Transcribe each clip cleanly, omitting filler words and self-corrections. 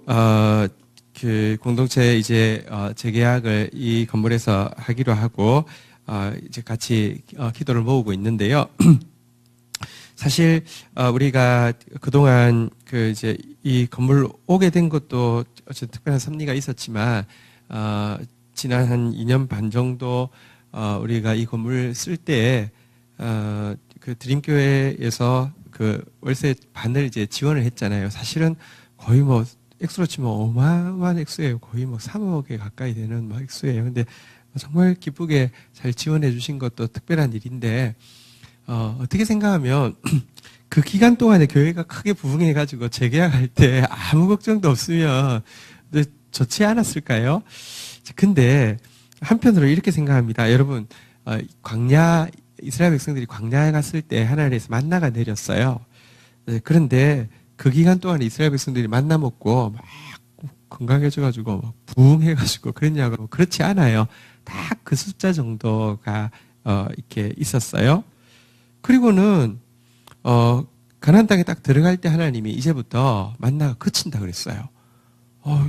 어, 그 공동체 이제 재계약을 이 건물에서 하기로 하고 이제 같이 기도를 모으고 있는데요. 사실 우리가 그동안 그 이제 이 건물 오게 된 것도 어쨌든 특별한 섭리가 있었지만 지난 한 2년 반 정도 우리가 이 건물 쓸 때 그 드림교회에서 그 월세 반을 이제 지원을 했잖아요. 사실은 거의 뭐 액수로 치면 어마어마한 액수예요. 거의 뭐 3억에 가까이 되는 뭐 액수예요. 근데 정말 기쁘게 잘 지원해 주신 것도 특별한 일인데 어떻게 생각하면 그 기간 동안에 교회가 크게 부흥해가지고 재계약할 때 아무 걱정도 없으면 좋지 않았을까요? 근데 한편으로 이렇게 생각합니다. 여러분, 이스라엘 백성들이 광야에 갔을 때 하나님에서 만나가 내렸어요. 그런데 그 기간 동안에 이스라엘 백성들이 만나 먹고 막 건강해져가지고 막 부흥해가지고 그랬냐고 그렇지 않아요. 딱 그 숫자 정도가 이렇게 있었어요. 그리고는 가나안 땅에 딱 들어갈 때 하나님이 이제부터 만나가 그친다 그랬어요.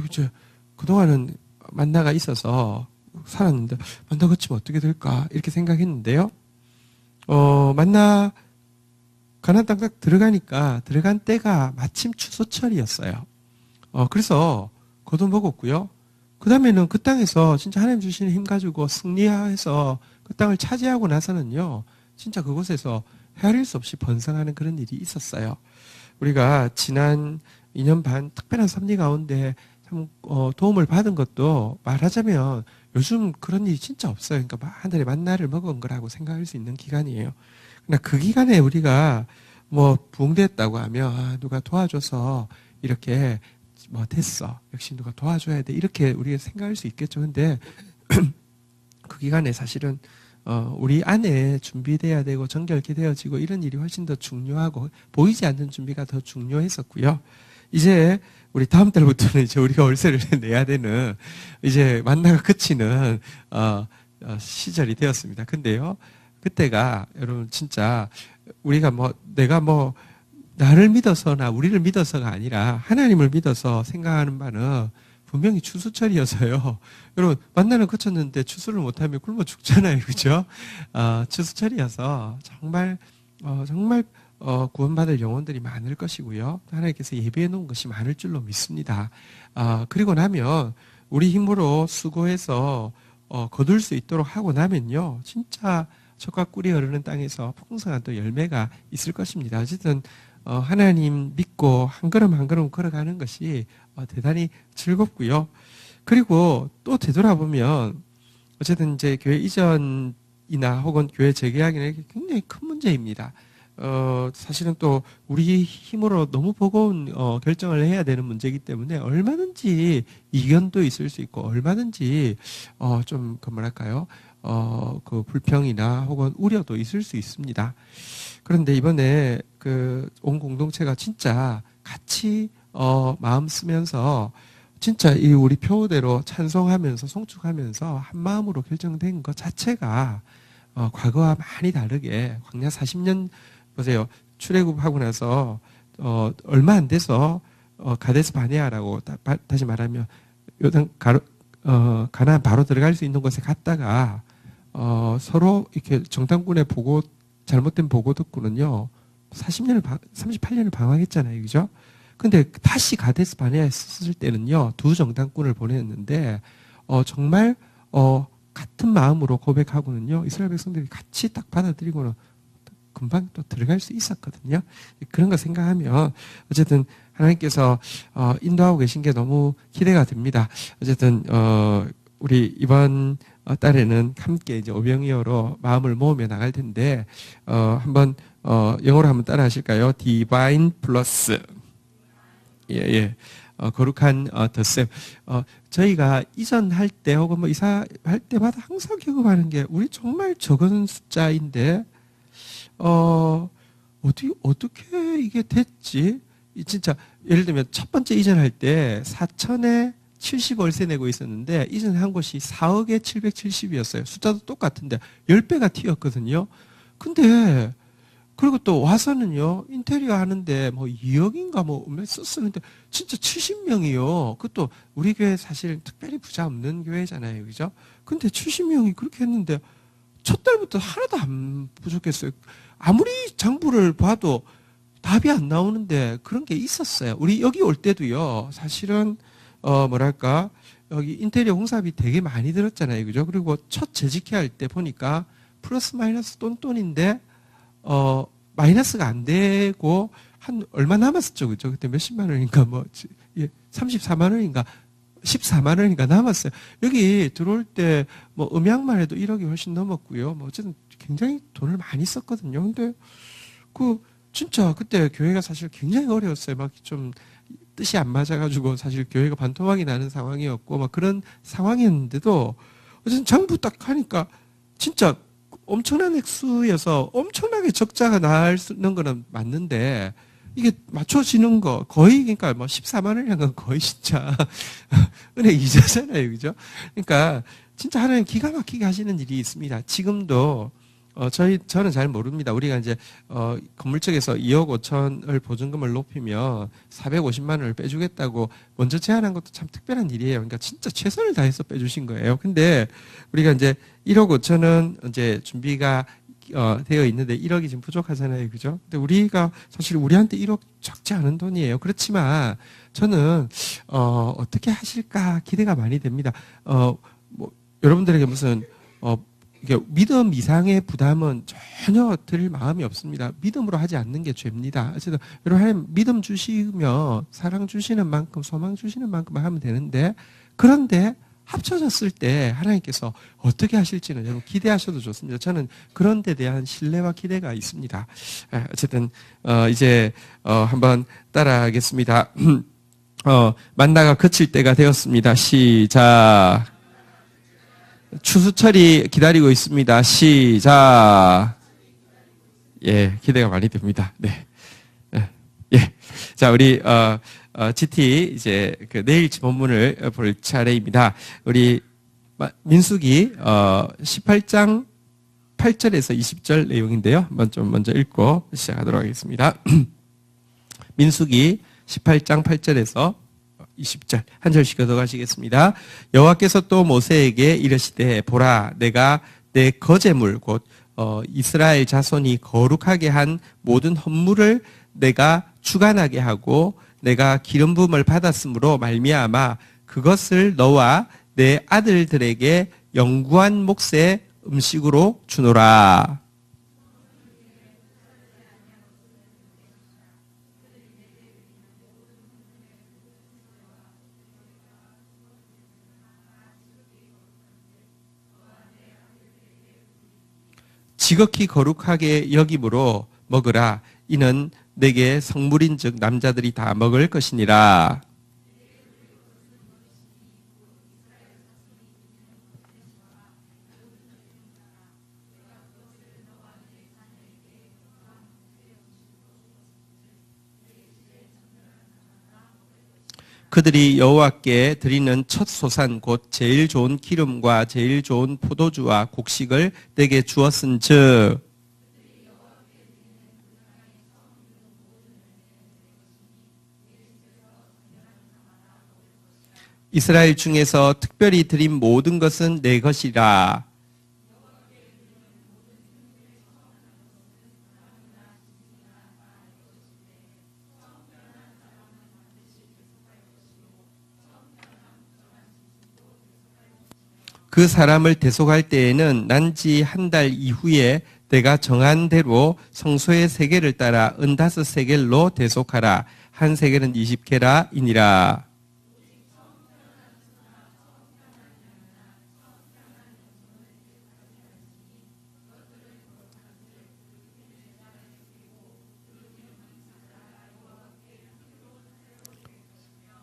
이제 그동안은 만나가 있어서 살았는데 만나 그치면 어떻게 될까 이렇게 생각했는데요. 만나 가나안 땅 딱 들어가니까 들어간 때가 마침 추수철이었어요. 그래서 거둬 먹었고요. 그 다음에는 그 땅에서 진짜 하나님 주시는 힘 가지고 승리해서 그 땅을 차지하고 나서는요, 진짜 그곳에서 헤아릴 수 없이 번성하는 그런 일이 있었어요. 우리가 지난 2년 반 특별한 섭리 가운데 참 도움을 받은 것도 말하자면 요즘 그런 일이 진짜 없어요. 그러니까 하늘의 만나를 먹은 거라고 생각할 수 있는 기간이에요. 그러나 그 기간에 우리가 뭐 부흥됐다고 하면 누가 도와줘서 이렇게 뭐 됐어. 역시 누가 도와줘야 돼. 이렇게 우리가 생각할 수 있겠죠. 근데 그 기간에 사실은 우리 안에 준비돼야 되고 정결케 되어지고 이런 일이 훨씬 더 중요하고 보이지 않는 준비가 더 중요했었고요. 이제 우리 다음 달부터는 이제 우리가 월세를 내야 되는 이제 만나가 그치는 시절이 되었습니다. 근데요, 그때가 여러분 진짜 우리가 내가 나를 믿어서나 우리를 믿어서가 아니라 하나님을 믿어서 생각하는 바는 분명히 추수철이어서요. 여러분, 만나는 그쳤는데 추수를 못하면 굶어 죽잖아요. 그죠? 추수철이어서 정말 구원받을 영혼들이 많을 것이고요. 하나님께서 예비해 놓은 것이 많을 줄로 믿습니다. 그리고 나면 우리 힘으로 수고해서 거둘 수 있도록 하고 나면요. 진짜 젖과 꿀이 흐르는 땅에서 풍성한 또 열매가 있을 것입니다. 어쨌든 하나님 믿고 한 걸음 한 걸음 걸어가는 것이 대단히 즐겁고요. 그리고 또 되돌아보면 어쨌든 이제 교회 이전이나 혹은 교회 재개혁이나 굉장히 큰 문제입니다. 사실은 또 우리 힘으로 너무 버거운 결정을 해야 되는 문제이기 때문에 얼마든지 이견도 있을 수 있고 얼마든지 그 불평이나 혹은 우려도 있을 수 있습니다. 그런데 이번에 온 공동체가 진짜 같이 마음 쓰면서 진짜 이 우리 표대로 찬송하면서 송축하면서 한 마음으로 결정된 것 자체가 과거와 많이 다르게 광야 40년 보세요. 출애굽하고 나서 얼마 안 돼서 가데스 바네아라고 다시 말하면 요단 가나안 바로 들어갈 수 있는 곳에 갔다가 서로 이렇게 정탐꾼의 잘못된 보고 듣고는요 38년을 방황했잖아요, 그죠? 근데 다시 가데스 바네아에 썼을 때는요 두 정탐꾼을 보냈는데 정말 같은 마음으로 고백하고는요 이스라엘 백성들이 같이 딱 받아들이고는 금방 또 들어갈 수 있었거든요. 그런 거 생각하면 어쨌든 하나님께서 인도하고 계신 게 너무 기대가 됩니다. 어쨌든 우리 이번 달에는 함께 이제 오병이어로 마음을 모으며 나갈 텐데 한번 영어로 한번 따라 하실까요? Divine Plus. 예. 거룩한 덧셈. 저희가 이전할 때 혹은 뭐 이사할 때마다 항상 경험하는 게 우리 정말 적은 숫자인데 어떻게 이게 됐지? 진짜, 예를 들면, 첫 번째 이전할 때 4천에 70월세 내고 있었는데, 이전한 곳이 4억에 770이었어요. 숫자도 똑같은데, 10배가 튀었거든요. 근데, 그리고 또 와서는요, 인테리어 하는데 뭐 2억인가 뭐 썼었는데 진짜 70명이요. 그것도 우리 교회 사실 특별히 부자 없는 교회잖아요. 그죠? 근데 70명이 그렇게 했는데 첫 달부터 하나도 안 부족했어요. 아무리 장부를 봐도 답이 안 나오는데 그런 게 있었어요. 우리 여기 올 때도요, 사실은, 뭐랄까, 여기 인테리어 공사비 되게 많이 들었잖아요. 그죠? 그리고 첫 재직해 할 때 보니까 플러스 마이너스 똔똔인데, 마이너스가 안 되고, 한, 얼마 남았었죠. 그죠? 그때 몇십만 원인가, 뭐, 34만 원인가, 14만 원인가 남았어요. 여기 들어올 때, 뭐, 음향만 해도 1억이 훨씬 넘었고요. 뭐, 어쨌든 굉장히 돈을 많이 썼거든요. 근데, 진짜 그때 교회가 사실 굉장히 어려웠어요. 막 좀 뜻이 안 맞아가지고 사실 교회가 반토막이 나는 상황이었고, 막 그런 상황이었는데도, 어쨌든 장부 딱 하니까 진짜 엄청난 액수여서 엄청나게 적자가 나는 거는 맞는데, 이게 맞춰지는 거, 거의, 그러니까 뭐 14만 원이라는 건 거의 진짜 은행 이자잖아요. 그죠? 그러니까 진짜 하나님 기가 막히게 하시는 일이 있습니다. 지금도, 저는 잘 모릅니다. 우리가 이제, 건물 측에서 2억 5천을 보증금을 높이면 450만 원을 빼주겠다고 먼저 제안한 것도 참 특별한 일이에요. 그러니까 진짜 최선을 다해서 빼주신 거예요. 근데 우리가 이제 1억 5천은 이제 준비가, 되어 있는데 1억이 지금 부족하잖아요. 그죠? 근데 우리가 사실 우리한테 1억 적지 않은 돈이에요. 그렇지만 저는, 어떻게 하실까 기대가 많이 됩니다. 뭐, 여러분들에게 무슨, 이게 믿음 이상의 부담은 전혀 들 마음이 없습니다. 믿음으로 하지 않는 게 죄입니다. 어쨌든 여러분 하나님 믿음 주시며 사랑 주시는 만큼 소망 주시는 만큼 하면 되는데, 그런데 합쳐졌을 때 하나님께서 어떻게 하실지는 여러분 기대하셔도 좋습니다. 저는 그런 데 대한 신뢰와 기대가 있습니다. 어쨌든 이제 한번 따라하겠습니다. 만나가 그칠 때가 되었습니다. 시작. 추수철이 기다리고 있습니다. 시작. 예, 기대가 많이 됩니다. 네. 예. 자, 우리, GT, 이제, 내일 본문을 볼 차례입니다. 우리, 민수기, 18장 8절에서 20절 내용인데요. 먼저 읽고 시작하도록 하겠습니다. 민수기 18장 8절에서 20절 한 절씩 얻어가시겠습니다. 여호와께서 또 모세에게 이르시되 보라 내가 내 거제물 곧 이스라엘 자손이 거룩하게 한 모든 헌물을 내가 주관하게 하고 내가 기름 부음을 받았으므로 말미암아 그것을 너와 내 아들들에게 영구한 몫의 음식으로 주노라. 지극히 거룩하게 여김으로 먹으라. 이는 내게 성물인즉 남자들이 다 먹을 것이니라. 그들이 여호와께 드리는 첫 소산 곧 제일 좋은 기름과 제일 좋은 포도주와 곡식을 내게 주었은즉 이스라엘 중에서 특별히 드린 모든 것은 내 것이라. 그 사람을 대속할 때에는 난지 한 달 이후에 내가 정한 대로 성소의 세겔을 따라 15세겔로 대속하라. 한 세겔은 20게라이니라.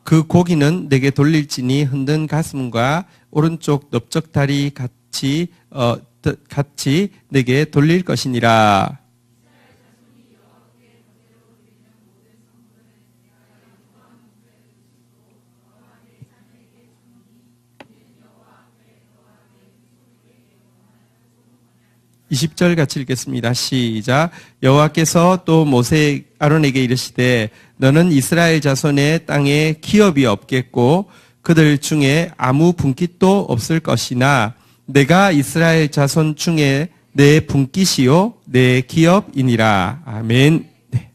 그 고기는 내게 돌릴지니 흔든 가슴과 오른쪽 넓적다리 같이 내게 돌릴 것이니라. 20절 같이 읽겠습니다. 시작. 여호와께서 또 모세 아론에게 이르시되 너는 이스라엘 자손의 땅에 기업이 없겠고 그들 중에 아무 분깃도 없을 것이나 내가 이스라엘 자손 중에 내 분깃이요 내 기업이니라. 아멘. 네.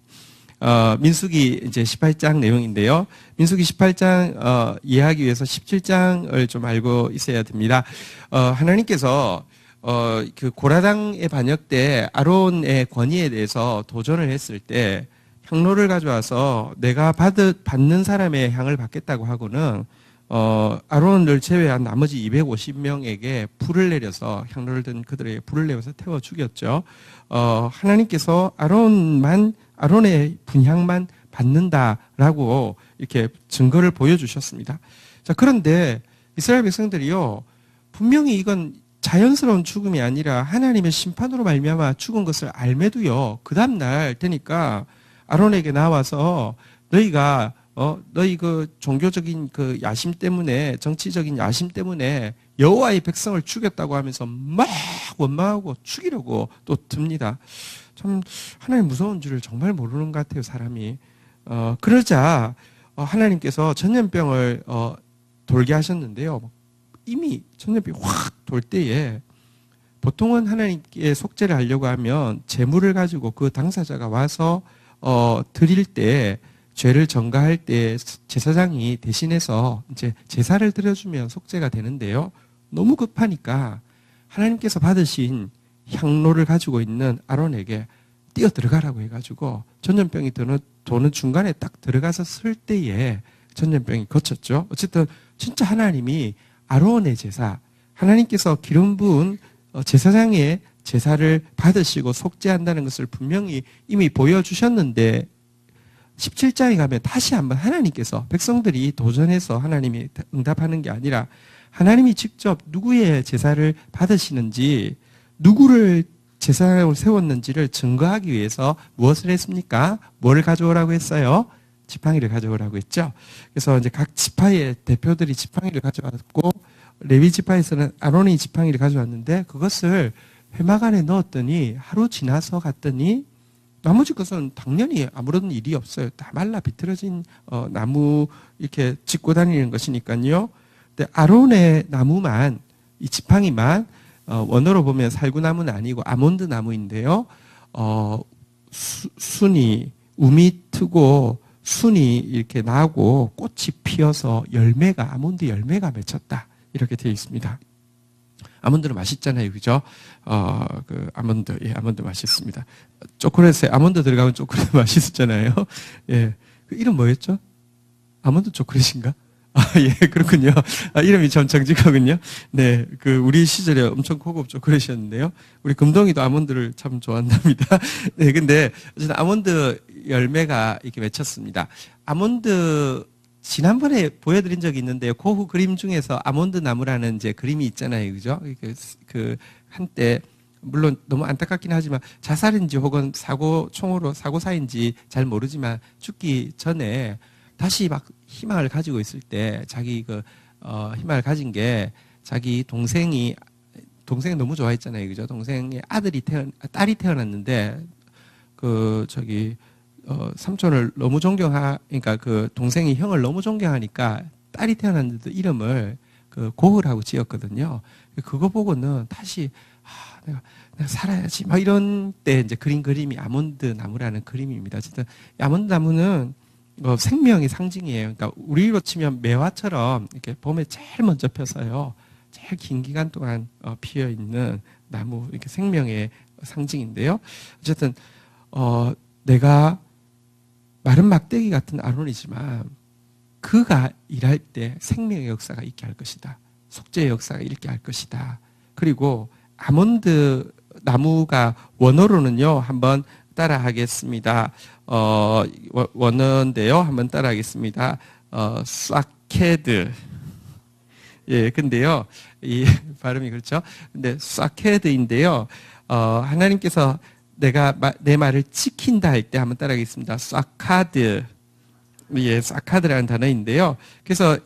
민수기 이제 18장 내용인데요. 민수기 18장 이해하기 위해서 17장을 좀 알고 있어야 됩니다. 하나님께서 그 고라당의 반역 때 아론의 권위에 대해서 도전을 했을 때 향로를 가져와서 내가 받는 사람의 향을 받겠다고 하고는 아론을 제외한 나머지 250명에게 불을 내려서 향로를 든 그들에게 불을 내려서 태워 죽였죠. 하나님께서 아론의 분향만 받는다라고 이렇게 증거를 보여주셨습니다. 자, 그런데 이스라엘 백성들이요, 분명히 이건 자연스러운 죽음이 아니라 하나님의 심판으로 말미암아 죽은 것을 알매도요, 그 다음날 되니까 아론에게 나와서 너희가 너희 그 종교적인 그 야심 때문에, 정치적인 야심 때문에 여호와의 백성을 죽였다고 하면서 막 원망하고 죽이려고 또 듭니다. 참 하나님 무서운 줄을 정말 모르는 것 같아요, 사람이. 그러자 하나님께서 전염병을 돌게 하셨는데요. 이미 전염병이 확 돌 때에 보통은 하나님께 속죄를 하려고 하면 제물을 가지고 그 당사자가 와서 드릴 때, 죄를 전가할 때 제사장이 대신해서 이제 제사를 드려주면 속죄가 되는데요. 너무 급하니까 하나님께서 받으신 향로를 가지고 있는 아론에게 뛰어 들어가라고 해가지고 전염병이 도는 중간에 딱 들어가서 쓸 때에 전염병이 거쳤죠. 어쨌든 진짜 하나님이 아론의 제사, 하나님께서 기름 부은 제사장의 제사를 받으시고 속죄한다는 것을 분명히 이미 보여주셨는데 17장에 가면 다시 한번 하나님께서, 백성들이 도전해서 하나님이 응답하는 게 아니라 하나님이 직접 누구의 제사를 받으시는지, 누구를 제사장으로 세웠는지를 증거하기 위해서 무엇을 했습니까? 뭐를 가져오라고 했어요? 지팡이를 가져오라고 했죠. 그래서 이제 각 지파의 대표들이 지팡이를 가져왔고, 레위 지파에서는 아론이 지팡이를 가져왔는데 그것을 회막 안에 넣었더니 하루 지나서 갔더니 나머지 것은 당연히 아무런 일이 없어요. 다 말라 비틀어진 나무 이렇게 짚고 다니는 것이니까요. 근데 아론의 나무만, 이 지팡이만 원어로 보면 살구나무는 아니고 아몬드 나무인데요. 순이 um이 트고 순이 이렇게 나고 꽃이 피어서 아몬드 열매가 맺혔다. 이렇게 되어 있습니다. 아몬드는 맛있잖아요. 그죠? 아몬드 맛있습니다. 초콜릿에 아몬드 들어가면 초콜릿 맛있었잖아요. 예. 그 이름 뭐였죠? 아몬드 초콜릿인가? 예, 그렇군요. 이름이 참 정직하군요. 네. 우리 시절에 엄청 고급 초콜릿이었는데요. 우리 금동이도 아몬드를 참 좋아한답니다. 네. 근데, 어쨌든 아몬드 열매가 이렇게 맺혔습니다. 아몬드, 지난번에 보여드린 적이 있는데요. 고흐 그림 중에서 아몬드 나무라는 이제 그림이 있잖아요. 그죠? 한때, 물론 너무 안타깝긴 하지만 자살인지 혹은 총으로 사고사인지 잘 모르지만 죽기 전에 다시 막 희망을 가지고 있을 때 자기 희망을 가진 게 자기 동생이 너무 좋아했잖아요. 그죠? 동생의 딸이 태어났는데 삼촌을 너무 그러니까 동생이 형을 너무 존경하니까 딸이 태어났는데도 이름을 고흐라고 지었거든요. 그거 보고는 다시, 내가 살아야지. 막 이런 때 이제 그린 그림이 아몬드 나무라는 그림입니다. 어쨌든, 아몬드 나무는 생명의 상징이에요. 그러니까 우리로 치면 매화처럼 이렇게 봄에 제일 먼저 펴서요. 제일 긴 기간 동안 피어 있는 나무, 이렇게 생명의 상징인데요. 어쨌든, 내가 마른 막대기 같은 아론이지만 그가 일할 때 생명의 역사가 있게 할 것이다. 속죄의 역사가 있게 할 것이다. 그리고 아몬드 나무가 원어로는요, 한번 따라하겠습니다. 원어인데요, 한번 따라하겠습니다. 쏴케드. 예, 근데요, 이 발음이 그렇죠? 근데 쏴케드인데요, 하나님께서 내가 내 말을 지킨다 할 때 한번 따라하겠습니다. 쏴카드. 예, 쏴카드라는 단어인데요. 그래서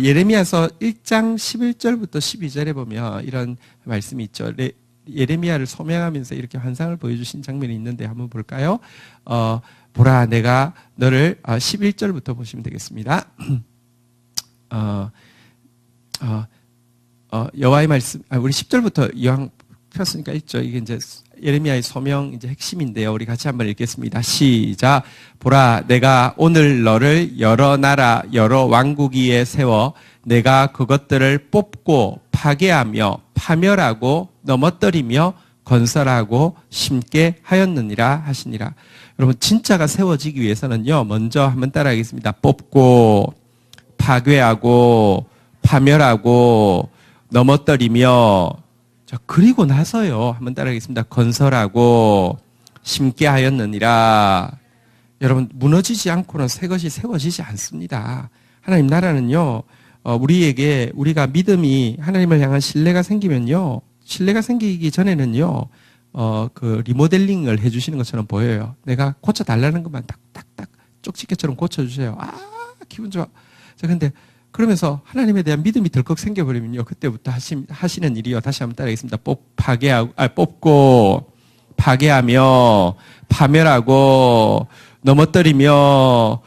예레미야서 1장 11절부터 12절에 보면 이런 말씀이 있죠. 예레미야를 소명하면서 이렇게 환상을 보여주신 장면이 있는데 한번 볼까요? 보라, 내가 너를 11절부터 보시면 되겠습니다. 여호와의 말씀, 우리 10절부터 이왕 폈으니까 있죠. 이게 이제 예레미야의 소명 이제 핵심인데요. 우리 같이 한번 읽겠습니다. 시작. 보라, 내가 오늘 너를 여러 나라, 여러 왕국 위에 세워 내가 그것들을 뽑고 파괴하며 파멸하고 넘어뜨리며 건설하고 심게 하였느니라 하시니라. 여러분, 진짜가 세워지기 위해서는요, 먼저 한번 따라하겠습니다. 뽑고 파괴하고 파멸하고 넘어뜨리며, 자, 그리고 나서요, 한번 따라하겠습니다. 건설하고 심게 하였느니라. 여러분, 무너지지 않고는 새 것이 세워지지 않습니다. 하나님 나라는요, 우리에게, 우리가 믿음이, 하나님을 향한 신뢰가 생기면요, 신뢰가 생기기 전에는요, 그 리모델링을 해주시는 것처럼 보여요. 내가 고쳐달라는 것만 딱딱딱 쪽집게처럼 고쳐주세요. 아, 기분 좋아. 자, 근데 그러면서 하나님에 대한 믿음이 덜컥 생겨버리면요, 그때부터 하시는 일이요. 다시 한번 따라하겠습니다. 뽑고, 파괴하며, 파멸하고, 넘어뜨리며,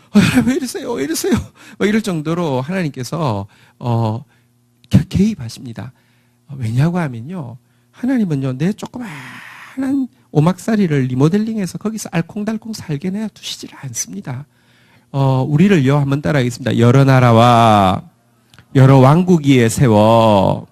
왜 이러세요? 왜 이러세요? 뭐 이럴 정도로 하나님께서, 개입하십니다. 왜냐고 하면요, 하나님은요, 내 조그마한 오막살이를 리모델링해서 거기서 알콩달콩 살게 내어 두시질 않습니다. 우리를요, 한번 따라하겠습니다. 여러 나라와 여러 왕국 위에 세워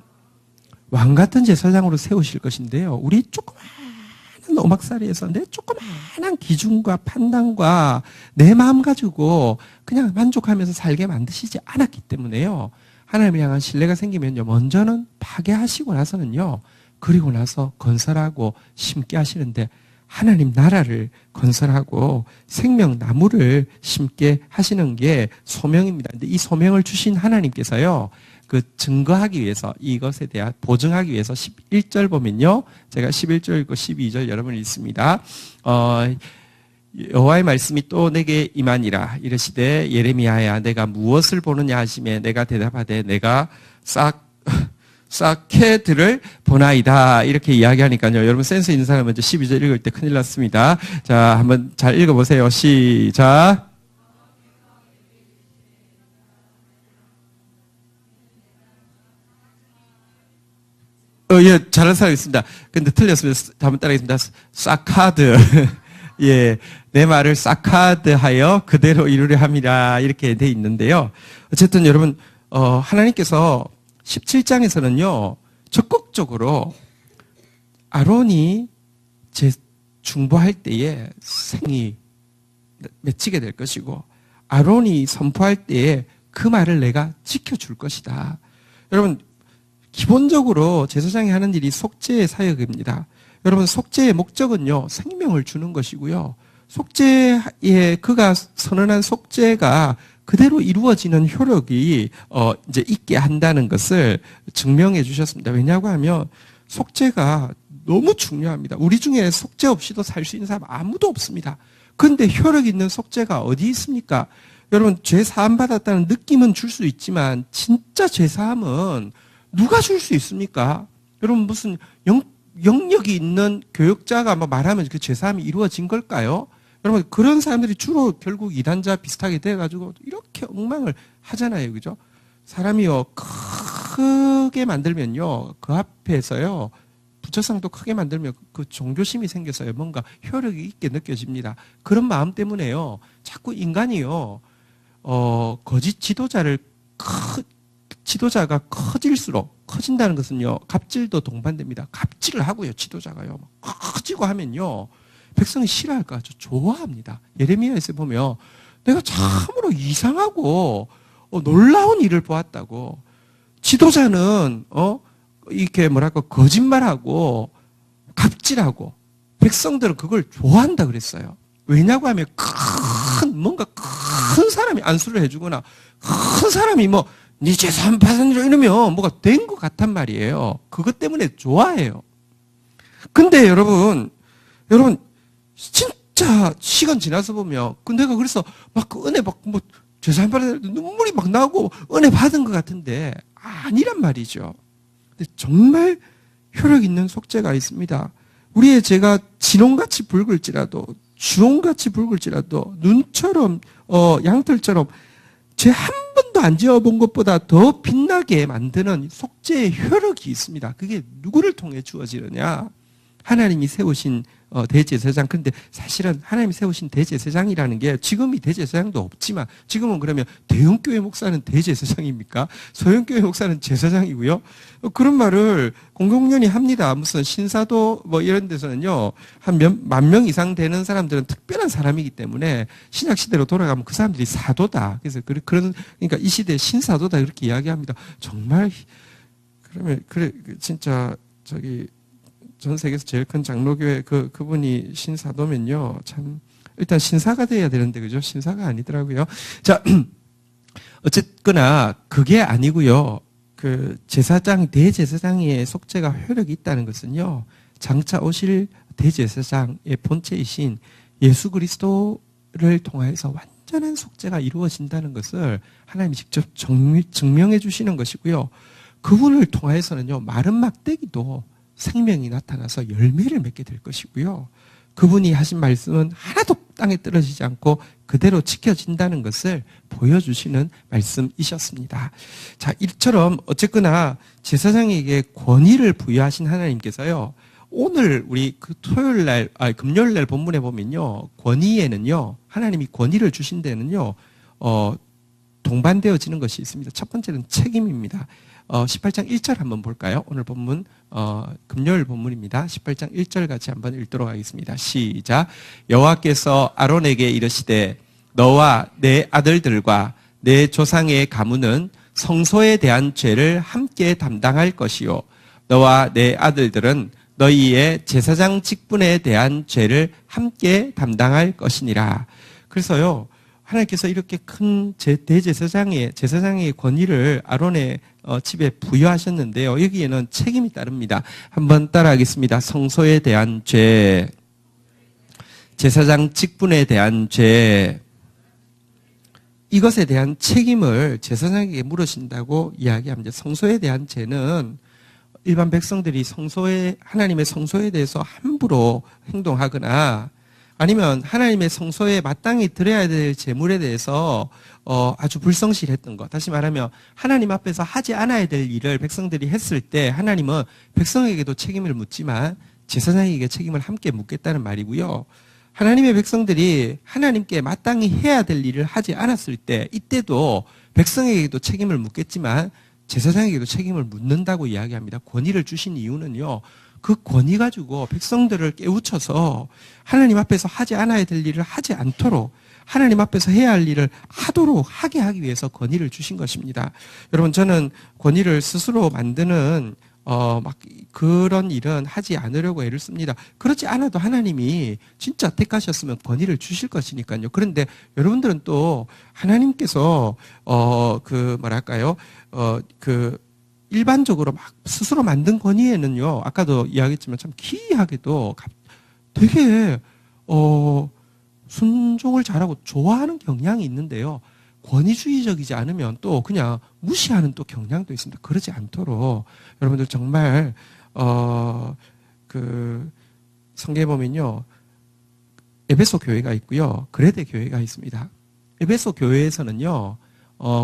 왕 같은 제사장으로 세우실 것인데요, 우리 조그마한 오막살이에서 내 조그마한 기준과 판단과 내 마음 가지고 그냥 만족하면서 살게 만드시지 않았기 때문에요, 하나님을 향한 신뢰가 생기면요, 먼저는 파괴하시고 나서는요, 그리고 나서 건설하고 심게 하시는데, 하나님 나라를 건설하고 생명나무를 심게 하시는 게 소명입니다. 근데 이 소명을 주신 하나님께서요, 그 증거하기 위해서, 이것에 대한 보증하기 위해서 11절 보면요, 제가 11절 읽고 12절 여러분 읽습니다. 여호와의 말씀이 또 내게 임하니라. 이르시되 예레미야야, 내가 무엇을 보느냐 하시매 내가 대답하되 내가 사케들을 보나이다. 이렇게 이야기하니까요, 여러분 센스 있는 사람은 먼저 12절 읽을 때 큰일 났습니다. 자, 한번 잘 읽어보세요. 시작. 예, 잘한 사람 있습니다. 근데 틀렸습니다. 한번 따라하겠습니다. 사카드. 예, 내 말을 사카드하여 그대로 이루려 함이라. 이렇게 돼 있는데요. 어쨌든 여러분, 하나님께서 17장에서는요, 적극적으로 아론이 중보할 때에 생이 맺히게 될 것이고, 아론이 선포할 때에 그 말을 내가 지켜줄 것이다. 여러분, 기본적으로 제사장이 하는 일이 속죄의 사역입니다. 여러분, 속죄의 목적은요, 생명을 주는 것이고요, 속죄에 그가 선언한 속죄가 그대로 이루어지는 효력이 이제 있게 한다는 것을 증명해 주셨습니다. 왜냐고 하면 속죄가 너무 중요합니다. 우리 중에 속죄 없이도 살 수 있는 사람 아무도 없습니다. 그런데 효력 있는 속죄가 어디 있습니까? 여러분, 죄 사함 받았다는 느낌은 줄 수 있지만 진짜 죄 사함은 누가 줄 수 있습니까? 여러분, 무슨 영역이 있는 교역자가 말하면 그 죄 사함이 이루어진 걸까요? 여러분, 그런 사람들이 주로 결국 이단자 비슷하게 돼가지고 이렇게 엉망을 하잖아요. 그죠? 사람이요, 크게 만들면요, 그 앞에서요, 부처상도 크게 만들면 그 종교심이 생겨서요, 뭔가 효력이 있게 느껴집니다. 그런 마음 때문에요, 자꾸 인간이요, 거짓 지도자가 커질수록, 커진다는 것은요, 갑질도 동반됩니다. 갑질을 하고요, 지도자가요. 커지고 하면요, 백성이 싫어할까? 좋아합니다. 예레미야에서 보면 내가 참으로 이상하고 놀라운 일을 보았다고. 지도자는 이렇게 거짓말하고 갑질하고 백성들은 그걸 좋아한다 그랬어요. 왜냐고 하면 뭔가 큰 사람이 안수를 해주거나 큰 사람이 네 재산 받으니라 이러면 뭐가 된 것 같단 말이에요. 그것 때문에 좋아해요. 근데 여러분 진짜 시간 지나서 보면 내가 그래서 그 은혜 받고 재산 받을 때 눈물이 나고 은혜 받은 것 같은데 아니란 말이죠. 근데 정말 효력 있는 속죄가 있습니다. 우리의 죄가 진홍같이 붉을지라도, 주홍같이 붉을지라도, 눈처럼 양털처럼 죄 한 번도 안 지어본 것보다 더 빛나게 만드는 속죄의 효력이 있습니다. 그게 누구를 통해 주어지느냐? 하나님이 세우신 대제사장. 근데 사실은 하나님이 세우신 대제사장이라는 게 지금이 대제사장도 없지만, 지금은 그러면 대형교회 목사는 대제사장입니까? 소형교회 목사는 제사장이고요. 그런 말을 공공연히 합니다. 무슨 신사도 뭐 이런 데서는요, 한 만 명 이상 되는 사람들은 특별한 사람이기 때문에 신약 시대로 돌아가면 그 사람들이 사도다. 그래서 그러니까 이 시대 신사도다 이렇게 이야기합니다. 정말 그러면 그래 진짜 전 세계에서 제일 큰 장로교회 그분이 신사도면요, 참 일단 신사가 돼야 되는데, 그죠? 신사가 아니더라고요. 자, 어쨌거나 그게 아니고요. 그 대제사장의 속죄가 효력이 있다는 것은요, 장차 오실 대제사장의 본체이신 예수 그리스도를 통해서 완전한 속죄가 이루어진다는 것을 하나님이 직접 증명해 주시는 것이고요. 그분을 통해서는요, 마른 막대기도 생명이 나타나서 열매를 맺게 될 것이고요. 그분이 하신 말씀은 하나도 땅에 떨어지지 않고 그대로 지켜진다는 것을 보여주시는 말씀이셨습니다. 자, 이처럼 어쨌거나 제사장에게 권위를 부여하신 하나님께서요, 오늘 우리 금요일 날 본문에 보면요, 권위에는요, 하나님이 권위를 주신 데는요, 동반되어지는 것이 있습니다. 첫 번째는 책임입니다. 18장 1절 한번 볼까요? 오늘 본문, 금요일 본문입니다. 18장 1절 같이 한번 읽도록 하겠습니다. 시작. 여호와께서 아론에게 이르시되 너와 내 아들들과 내 조상의 가문은 성소에 대한 죄를 함께 담당할 것이요. 너와 내 아들들은 너희의 제사장 직분에 대한 죄를 함께 담당할 것이니라. 그래서요, 하나님께서 이렇게 큰 제사장의 권위를 아론의 집에 부여하셨는데요. 여기에는 책임이 따릅니다. 한번 따라하겠습니다. 성소에 대한 죄, 제사장 직분에 대한 죄, 이것에 대한 책임을 제사장에게 물으신다고 이야기합니다. 성소에 대한 죄는 일반 백성들이 하나님의 성소에 대해서 함부로 행동하거나, 아니면 하나님의 성소에 마땅히 드려야 될 제물에 대해서 아주 불성실했던 것. 다시 말하면 하나님 앞에서 하지 않아야 될 일을 백성들이 했을 때 하나님은 백성에게도 책임을 묻지만 제사장에게 책임을 함께 묻겠다는 말이고요. 하나님의 백성들이 하나님께 마땅히 해야 될 일을 하지 않았을 때, 이때도 백성에게도 책임을 묻겠지만 제사장에게도 책임을 묻는다고 이야기합니다. 권위를 주신 이유는요, 그 권위 가지고 백성들을 깨우쳐서 하나님 앞에서 하지 않아야 될 일을 하지 않도록, 하나님 앞에서 해야 할 일을 하게 하기 위해서 권위를 주신 것입니다. 여러분, 저는 권위를 스스로 만드는 그런 일은 하지 않으려고 애를 씁니다. 그렇지 않아도 하나님이 진짜 택하셨으면 권위를 주실 것이니까요. 그런데 여러분들은 또 하나님께서 일반적으로 막 스스로 만든 권위에는요, 아까도 이야기했지만 참 기이하게도 되게 순종을 잘하고 좋아하는 경향이 있는데요, 권위주의적이지 않으면 또 그냥 무시하는 또 경향도 있습니다. 그러지 않도록 여러분들 정말 성경에 보면요, 에베소 교회가 있고요, 그레데 교회가 있습니다. 에베소 교회에서는요,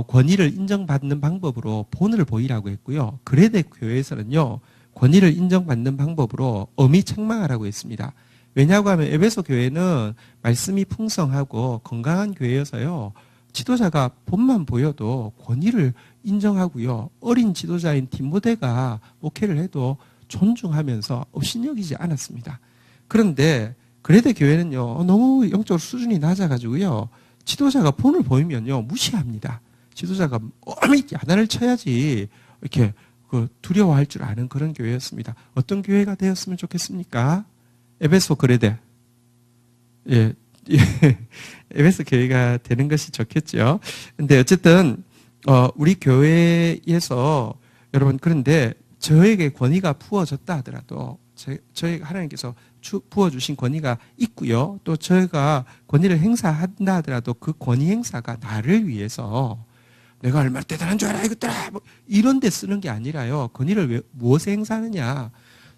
권위를 인정받는 방법으로 본을 보이라고 했고요. 그레데 교회에서는요, 권위를 인정받는 방법으로 엄히 책망하라고 했습니다. 왜냐하고 하면 에베소 교회는 말씀이 풍성하고 건강한 교회여서요, 지도자가 본만 보여도 권위를 인정하고요, 어린 지도자인 디모데가 목회를 해도 존중하면서 업신여기지 않았습니다. 그런데 그레데 교회는요, 너무 영적으로 수준이 낮아가지고요, 지도자가 본을 보이면요, 무시합니다. 지도자가 어미 야단을 쳐야지 이렇게 두려워할 줄 아는 그런 교회였습니다. 어떤 교회가 되었으면 좋겠습니까? 에베소 그레데. 예. 에베소 교회가 되는 것이 좋겠죠. 근데 어쨌든 우리 교회에서 여러분, 그런데 저에게 권위가 부어졌다 하더라도 저희 하나님께서 부어주신 권위가 있고요, 또 저희가 권위를 행사한다 하더라도 그 권위 행사가 나를 위해서 내가 얼마나 대단한 줄 알아 이것들아, 이런 데 쓰는 게 아니라요, 권위를 무엇에 행사하느냐,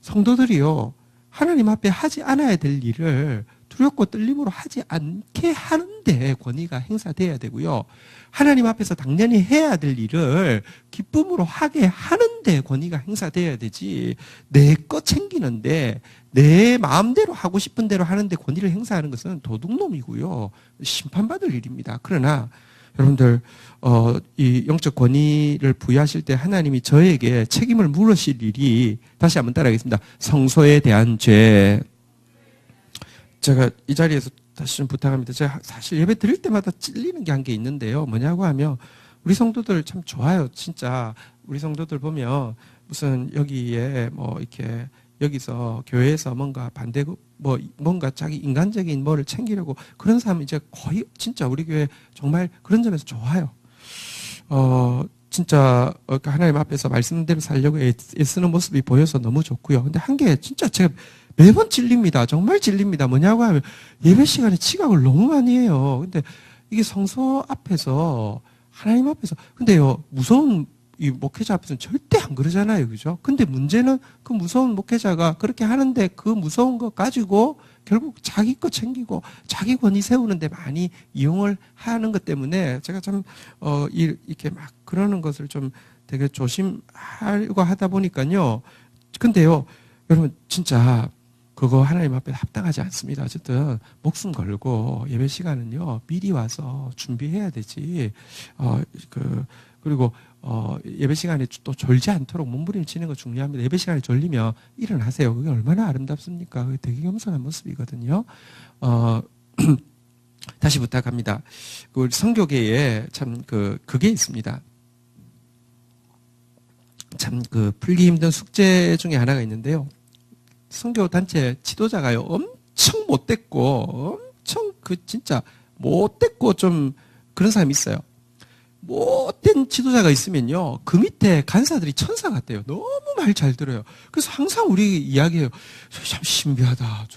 성도들이요, 하나님 앞에 하지 않아야 될 일을 두렵고 떨림으로 하지 않게 하는데 권위가 행사돼야 되고요. 하나님 앞에서 당연히 해야 될 일을 기쁨으로 하게 하는데 권위가 행사돼야 되지, 내 것 챙기는데 내 마음대로 하고 싶은 대로 하는데 권위를 행사하는 것은 도둑놈이고요. 심판받을 일입니다. 그러나 여러분들, 이 영적 권위를 부여하실 때 하나님이 저에게 책임을 물으실 일이, 다시 한번 따라하겠습니다. 성소에 대한 죄. 제가 이 자리에서 다시 좀 부탁합니다. 제가 사실 예배 드릴 때마다 찔리는 게 한 게 있는데요. 뭐냐고 하면, 우리 성도들 참 좋아요. 진짜 우리 성도들 보면 무슨 여기에 뭐 이렇게 여기서 교회에서 뭔가 뭔가 자기 인간적인 뭐를 챙기려고 그런 사람은 이제 거의 진짜 우리 교회 정말 그런 점에서 좋아요. 진짜 하나님 앞에서 말씀대로 살려고 애쓰는 모습이 보여서 너무 좋고요. 근데 한 게 진짜 제가 매번 찔립니다. 정말 찔립니다. 뭐냐고 하면 예배 시간에 지각을 너무 많이 해요. 근데 이게 성소 앞에서, 하나님 앞에서, 근데요, 무서운 이 목회자 앞에서는 절대 안 그러잖아요. 그죠? 근데 문제는 그 무서운 목회자가 그렇게 하는데 그 무서운 거 가지고 결국 자기 거 챙기고 자기 권위 세우는데 많이 이용을 하는 것 때문에 제가 참, 이렇게 막 그러는 것을 좀 되게 조심하려고 하다 보니까요. 근데요, 여러분, 진짜 그거 하나님 앞에 합당하지 않습니다. 어쨌든 목숨 걸고 예배 시간은요, 미리 와서 준비해야 되지. 그리고 예배 시간에 또 졸지 않도록 몸부림치는 거 중요합니다. 예배 시간에 졸리면 일어나세요. 그게 얼마나 아름답습니까? 그게 되게 겸손한 모습이거든요. 다시 부탁합니다. 우리 선교계에 참 그게 있습니다. 참 풀기 힘든 숙제 중에 하나가 있는데요. 선교 단체 지도자가요, 엄청 못됐고, 엄청 진짜 못됐고 좀 그런 사람이 있어요. 못된 지도자가 있으면요, 그 밑에 간사들이 천사 같대요. 너무 말 잘 들어요. 그래서 항상 우리 이야기해요. 참 신비하다.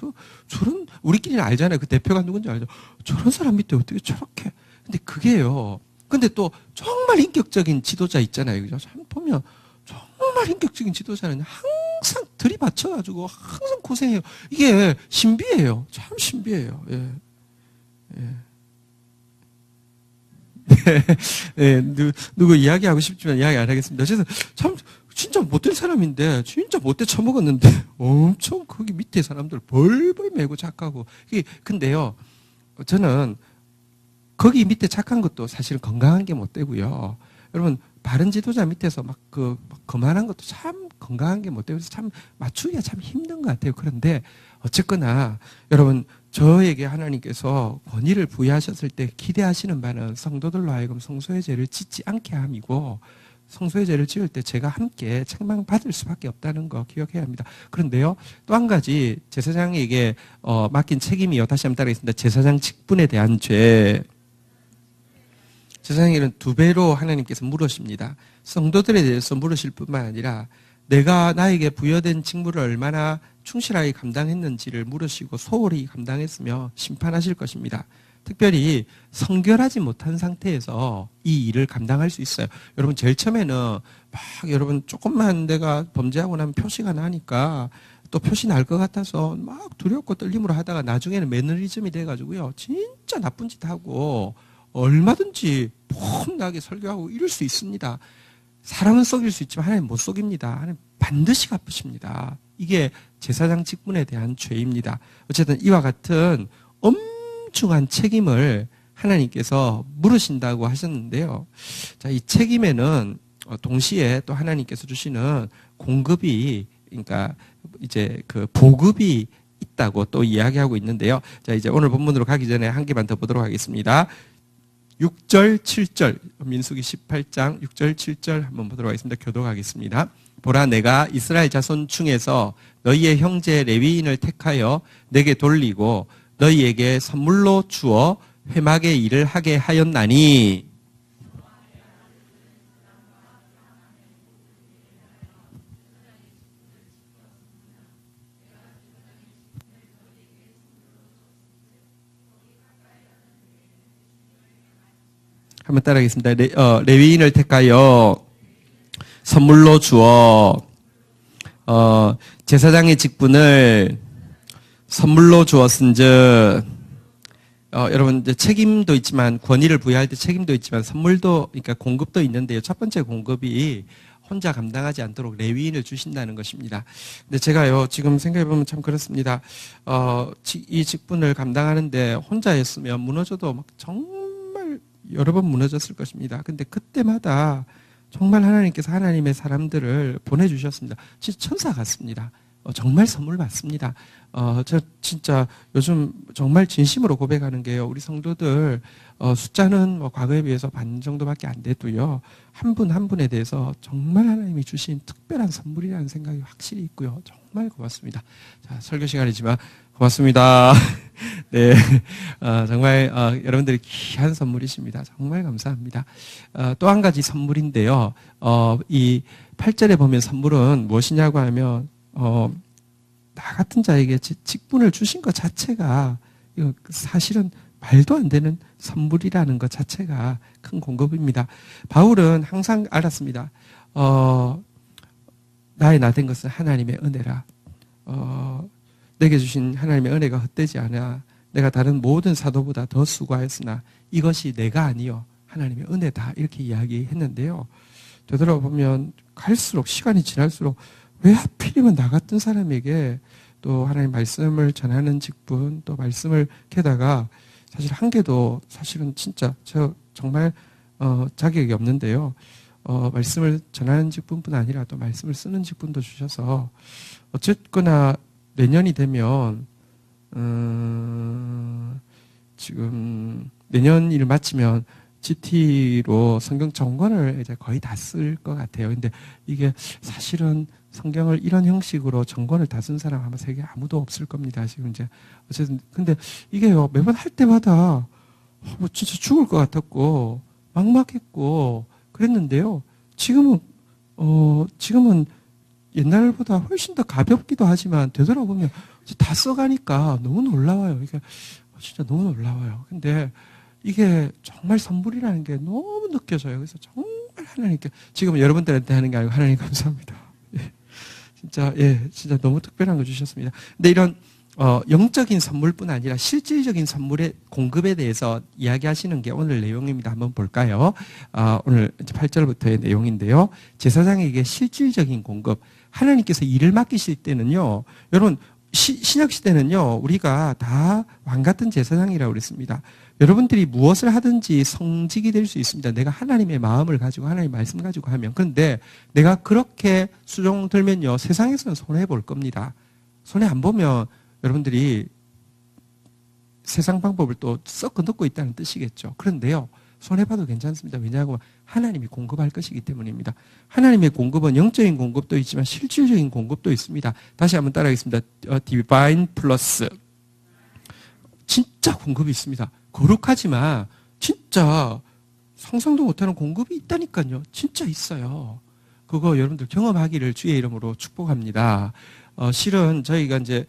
저런, 우리끼리는 알잖아요. 그 대표가 누군지 알죠. 저런 사람 밑에 어떻게 저렇게. 근데 그게요. 근데 또 정말 인격적인 지도자 있잖아요. 그죠? 참 보면 정말 인격적인 지도자는 항상 들이받쳐가지고 항상 고생해요. 이게 신비해요. 참 신비해요. 예. 예. 네, 누구 이야기하고 싶지만 이야기 안 하겠습니다. 그래서 참 진짜 못된 사람인데, 진짜 못돼 처먹었는데 엄청 거기 밑에 사람들 벌벌 매고 착하고. 근데요, 저는 거기 밑에 착한 것도 사실은 건강한 게 못 되고요. 여러분, 바른 지도자 밑에서 막 거만한 것도 참 건강한 게 못 되고, 참 맞추기가 참 힘든 것 같아요. 그런데 어쨌거나 여러분, 저에게 하나님께서 권위를 부여하셨을 때 기대하시는 바는 성도들로 하여금 성소의 죄를 짓지 않게 함이고, 성소의 죄를 지을 때 제가 함께 책망받을 수밖에 없다는 거 기억해야 합니다. 그런데요, 또 한 가지 제사장에게 맡긴 책임이요. 다시 한번 따라하겠습니다. 제사장 직분에 대한 죄. 제사장에게는 2배로 하나님께서 물으십니다. 성도들에 대해서 물으실 뿐만 아니라 내가 나에게 부여된 직무를 얼마나 충실하게 감당했는지를 물으시고 소홀히 감당했으며 심판하실 것입니다. 특별히 성결하지 못한 상태에서 이 일을 감당할 수 있어요. 여러분, 제일 처음에는 막 여러분 조금만 내가 범죄하고 나면 표시가 나니까 또 표시 날 것 같아서 막 두렵고 떨림으로 하다가 나중에는 매너리즘이 돼가지고요, 진짜 나쁜 짓 하고 얼마든지 폼나게 설교하고 이럴 수 있습니다. 사람은 속일 수 있지만 하나님 못 속입니다. 하나님 반드시 갚으십니다. 이게 제사장 직분에 대한 죄입니다. 어쨌든 이와 같은 엄중한 책임을 하나님께서 물으신다고 하셨는데요. 자, 이 책임에는 동시에 또 하나님께서 주시는 공급이, 그러니까 이제 보급이 있다고 또 이야기하고 있는데요. 자, 이제 오늘 본문으로 가기 전에 한 개만 더 보도록 하겠습니다. 6절, 7절, 민수기 18장 6절, 7절 한번 보도록 하겠습니다. 교독하겠습니다. 보라, 내가 이스라엘 자손 중에서 너희의 형제 레위인을 택하여 내게 돌리고 너희에게 선물로 주어 회막의 일을 하게 하였나니. 한번 따라하겠습니다. 레위인을 택하여 선물로 주어 제사장의 직분을 선물로 주었은즉, 여러분, 이제 책임도 있지만, 권위를 부여할 때 책임도 있지만, 선물도, 그러니까 공급도 있는데요. 첫 번째 공급이 혼자 감당하지 않도록 레위인을 주신다는 것입니다. 근데 제가요, 지금 생각해보면 참 그렇습니다. 이 직분을 감당하는데 혼자였으면 무너져도 막 정말 여러 번 무너졌을 것입니다. 근데 그때마다 정말 하나님께서 하나님의 사람들을 보내주셨습니다. 진짜 천사 같습니다. 정말 선물 받습니다. 저 진짜 요즘 정말 진심으로 고백하는 게요. 우리 성도들 숫자는 뭐 과거에 비해서 반 정도밖에 안 돼도요. 한 분 한 분에 대해서 정말 하나님이 주신 특별한 선물이라는 생각이 확실히 있고요. 정말 고맙습니다. 자, 설교 시간이지만 고맙습니다. 네, 정말 여러분들이 귀한 선물이십니다. 정말 감사합니다. 또 한 가지 선물인데요. 이 8절에 보면 선물은 무엇이냐고 하면 나 같은 자에게 직분을 주신 것 자체가 이거 사실은 말도 안 되는 선물이라는 것 자체가 큰 공급입니다. 바울은 항상 알았습니다. 나의 나 된 것은 하나님의 은혜라. 내게 주신 하나님의 은혜가 헛되지 않아. 내가 다른 모든 사도보다 더 수고하였으나 이것이 내가 아니요 하나님의 은혜다. 이렇게 이야기했는데요. 되돌아보면 갈수록 시간이 지날수록 왜 하필이면 나 같은 사람에게 또 하나님 말씀을 전하는 직분, 또 말씀을 게다가 사실 한 개도 사실은 진짜 저 정말 자격이 없는데요. 말씀을 전하는 직분뿐 아니라 또 말씀을 쓰는 직분도 주셔서 어쨌거나 내년이 되면 지금 내년 일을 마치면 GT로 성경 전권을 이제 거의 다 쓸 것 같아요. 근데 이게 사실은 성경을 이런 형식으로 전권을 다 쓴 사람 아마 세계에 아무도 없을 겁니다. 지금 이제 어쨌든 근데 이게요 매번 할 때마다 뭐 진짜 죽을 것 같았고 막막했고 그랬는데요. 지금은 옛날보다 훨씬 더 가볍기도 하지만 되돌아보면 다 써가니까 너무 놀라워요. 이게 진짜 너무 놀라워요. 근데 이게 정말 선물이라는 게 너무 느껴져요. 그래서 정말 하나님께 지금 여러분들한테 하는 게 아니고 하나님 감사합니다. 진짜 너무 특별한 거 주셨습니다. 근데 이런 영적인 선물뿐 아니라 실질적인 선물의 공급에 대해서 이야기하시는 게 오늘 내용입니다. 한번 볼까요? 오늘 8절부터의 내용인데요. 제사장에게 실질적인 공급. 하나님께서 일을 맡기실 때는요. 여러분 신약 시대는요. 우리가 다 왕 같은 제사장이라고 그랬습니다. 여러분들이 무엇을 하든지 성직이 될 수 있습니다. 내가 하나님의 마음을 가지고 하나님의 말씀 가지고 하면. 그런데 내가 그렇게 수종 들면요. 세상에서는 손해볼 겁니다. 손해 안 보면 여러분들이 세상 방법을 또 썩어 넣고 있다는 뜻이겠죠. 그런데요. 손해봐도 괜찮습니다. 왜냐하면 하나님이 공급할 것이기 때문입니다. 하나님의 공급은 영적인 공급도 있지만 실질적인 공급도 있습니다. 다시 한번 따라하겠습니다. 디바인 플러스. 진짜 공급이 있습니다. 거룩하지만 진짜 상상도 못하는 공급이 있다니까요. 진짜 있어요. 그거 여러분들 경험하기를 주의 이름으로 축복합니다. 실은 저희가 이제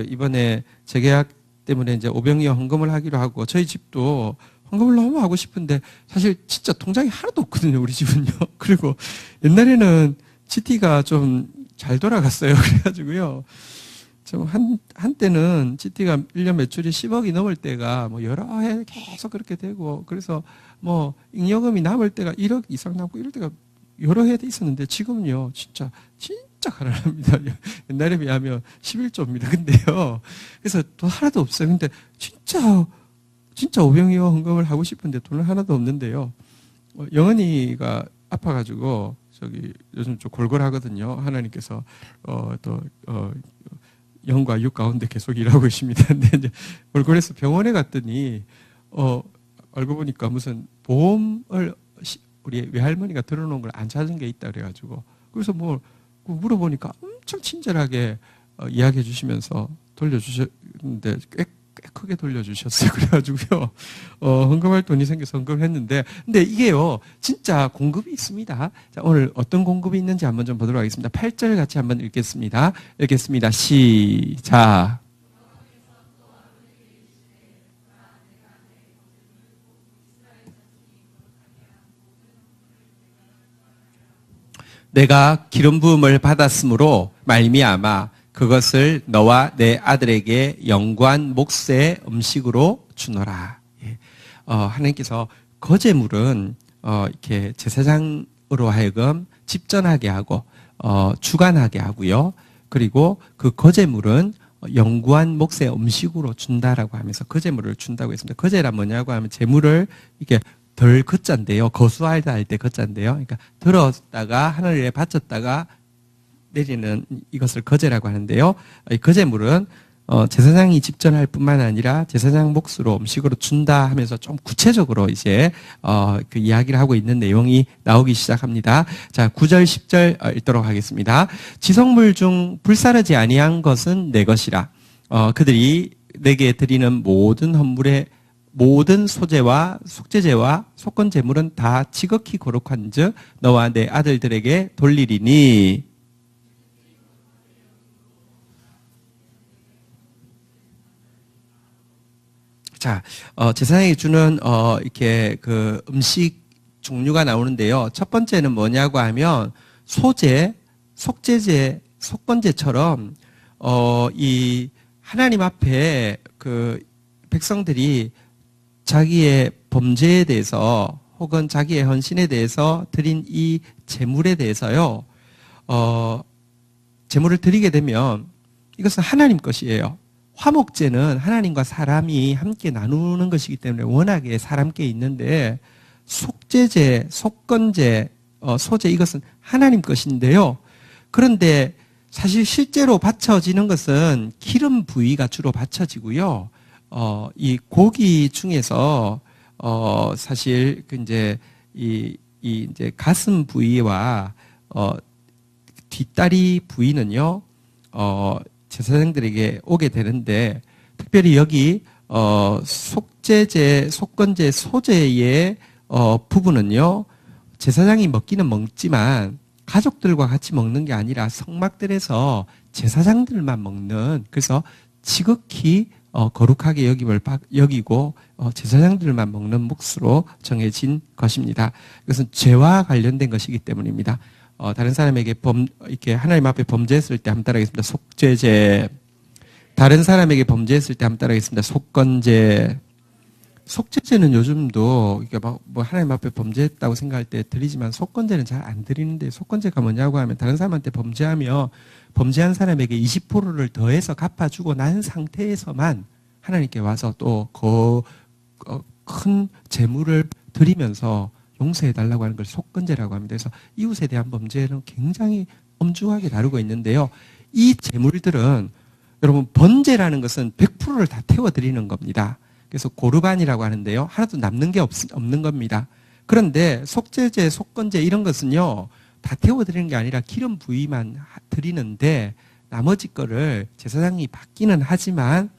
이번에 재계약 때문에 이제 오병이어 헌금을 하기로 하고 저희 집도 헌금을 너무 하고 싶은데 사실 진짜 통장이 하나도 없거든요. 우리 집은요. 그리고 옛날에는 GT가 좀 잘 돌아갔어요. 그래가지고요. 좀 한때는 GT가 1년 매출이 10억이 넘을 때가 뭐 여러 해 계속 그렇게 되고 그래서 뭐 잉여금이 남을 때가 1억 이상 남고 이럴 때가 여러 해 있었는데 지금은요. 진짜 가난합니다. 옛날에 비하면 11조입니다. 근데요. 그래서 돈 하나도 없어요. 근데 진짜 오병이어 헌금을 하고 싶은데 돈은 하나도 없는데요. 영은이가 아파가지고 요즘 좀 골골하거든요. 하나님께서 영과 육 가운데 계속 일하고 있습니다. 근데 이제 골골해서 병원에 갔더니 알고 보니까 무슨 보험을 우리 외할머니가 들어놓은 걸 안 찾은 게 있다 그래가지고 그래서 뭐 물어보니까 엄청 친절하게 이야기해 주시면서 돌려주셨는데 꽤 크게 돌려주셨어요. 그래가지고요, 헌금할 돈이 생겨서 헌금을 했는데, 근데 이게요, 진짜 공급이 있습니다. 자, 오늘 어떤 공급이 있는지 한번 좀 보도록 하겠습니다. 8절 같이 한번 읽겠습니다. 시작. 내가 기름 부음을 받았으므로 말미암아 그것을 너와 내 아들에게 영구한 몫의 음식으로 주노라. 예. 하나님께서 거제물은 이렇게 제사장으로 하여금 집전하게 하고 주관하게 하고요. 그리고 그 거제물은 영구한 몫의 음식으로 준다라고 하면서 거제물을 준다고 했습니다. 거제란 뭐냐고 하면 제물을 이렇게 덜 걷자인데요. 거수하다 할 때 걷자인데요. 그러니까 들었다가 하늘에 바쳤다가 내리는 이것을 거제라고 하는데요. 이 거제물은 제사장이 집전할 뿐만 아니라 제사장 몫으로 음식으로 준다 하면서 좀 구체적으로 이제 그 이야기를 하고 있는 내용이 나오기 시작합니다. 자, 9절 10절 읽도록 하겠습니다. 지성물 중 불사르지 아니한 것은 내 것이라. 그들이 내게 드리는 모든 헌물의 모든 소제와 속제제와 속건 제물은 다 지극히 거룩한즉 너와 내 아들들에게 돌리리니. 자, 제사장이 주는 이렇게 그 음식 종류가 나오는데요. 첫 번째는 뭐냐고 하면 소제, 속제제, 속건제처럼 이 하나님 앞에 그 백성들이 자기의 범죄에 대해서 혹은 자기의 헌신에 대해서 드린 이 제물에 대해서요. 제물을 드리게 되면 이것은 하나님 것이에요. 화목제는 하나님과 사람이 함께 나누는 것이기 때문에 워낙에 사람께 있는데 속제제, 속건제, 소제 이것은 하나님 것인데요. 그런데 사실 실제로 바쳐지는 것은 기름 부위가 주로 바쳐지고요. 이 고기 중에서 사실 그 이제 이제 가슴 부위와 뒷다리 부위는요. 제사장들에게 오게 되는데 특별히 여기 속제제, 속건제, 소제의 부분은요. 제사장이 먹기는 먹지만 가족들과 같이 먹는 게 아니라 성막들에서 제사장들만 먹는, 그래서 지극히 거룩하게 여기고 제사장들만 먹는 몫으로 정해진 것입니다. 이것은 죄와 관련된 것이기 때문입니다. 다른 사람에게 이렇게 하나님 앞에 범죄했을 때 한번 따라하겠습니다. 속죄제. 다른 사람에게 범죄했을 때 한번 따라하겠습니다. 속건제. 속죄제는 요즘도 이게 뭐 하나님 앞에 범죄했다고 생각할 때 드리지만 속건제는 잘 안 드리는데, 속건제가 뭐냐고 하면 다른 사람한테 범죄하며 범죄한 사람에게 20%를 더해서 갚아주고 난 상태에서만 하나님께 와서 또 큰 재물을 드리면서 용서해달라고 하는 걸 속건제라고 합니다. 그래서 이웃에 대한 범죄는 굉장히 엄중하게 다루고 있는데요. 이 재물들은 여러분 번제라는 것은 100%를 다 태워드리는 겁니다. 그래서 고르반이라고 하는데요. 하나도 남는 게 없는 겁니다. 그런데 속제제, 속건제 이런 것은요. 다 태워드리는 게 아니라 기름 부위만 드리는데 나머지 거를 제사장이 받기는 하지만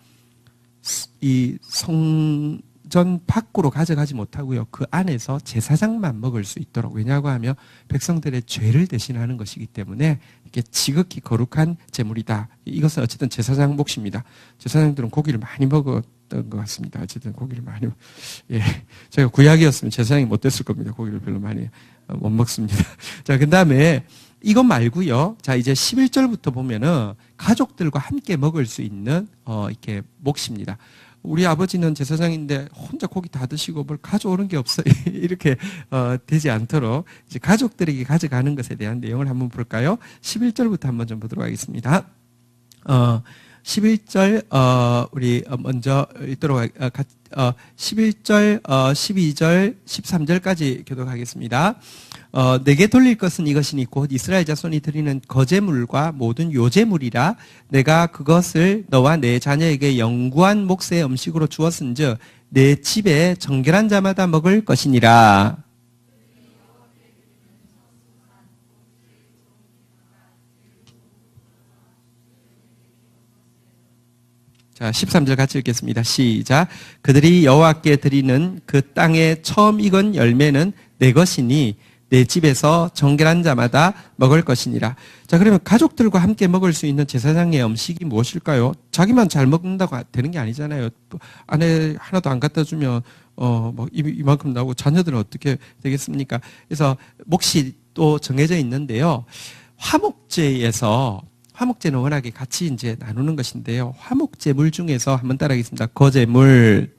이 성전 밖으로 가져가지 못하고요. 그 안에서 제사장만 먹을 수 있도록. 왜냐고 하면 백성들의 죄를 대신하는 것이기 때문에 이게 지극히 거룩한 제물이다. 이것은 어쨌든 제사장 몫입니다. 제사장들은 고기를 많이 먹었던 것 같습니다. 어쨌든 고기를 많이, 제가 구약이었으면 제사장이 못 됐을 겁니다. 고기를 별로 많이 못 먹습니다. 자, 그 다음에 이것 말고요. 자, 이제 11절부터 보면은 가족들과 함께 먹을 수 있는, 이렇게 몫입니다. 우리 아버지는 제사장인데 혼자 고기 다 드시고 뭘 가져오는 게 없어요. 이렇게, 되지 않도록 이제 가족들에게 가져가는 것에 대한 내용을 한번 볼까요? 11절부터 한번 좀 보도록 하겠습니다. 11절, 우리 먼저 읽도록, 11절, 12절, 13절까지 교독하겠습니다. 내게 돌릴 것은 이것이니 곧 이스라엘 자손이 드리는 거제물과 모든 요제물이라. 내가 그것을 너와 내 자녀에게 영구한 몫의 음식으로 주었은즉 내 집에 정결한 자마다 먹을 것이니라. 자, 13절 같이 읽겠습니다. 시작. 그들이 여호와께 드리는 그 땅에 처음 익은 열매는 내 것이니 내 집에서 정결한 자마다 먹을 것이니라. 자, 그러면 가족들과 함께 먹을 수 있는 제사장의 음식이 무엇일까요? 자기만 잘 먹는다고 되는 게 아니잖아요. 아내 하나도 안 갖다 주면 뭐 이만큼 나오고 자녀들은 어떻게 되겠습니까? 그래서 몫이 또 정해져 있는데요. 화목제는 워낙에 같이 이제 나누는 것인데요. 화목제물 중에서 한번 따라하겠습니다. 거제물,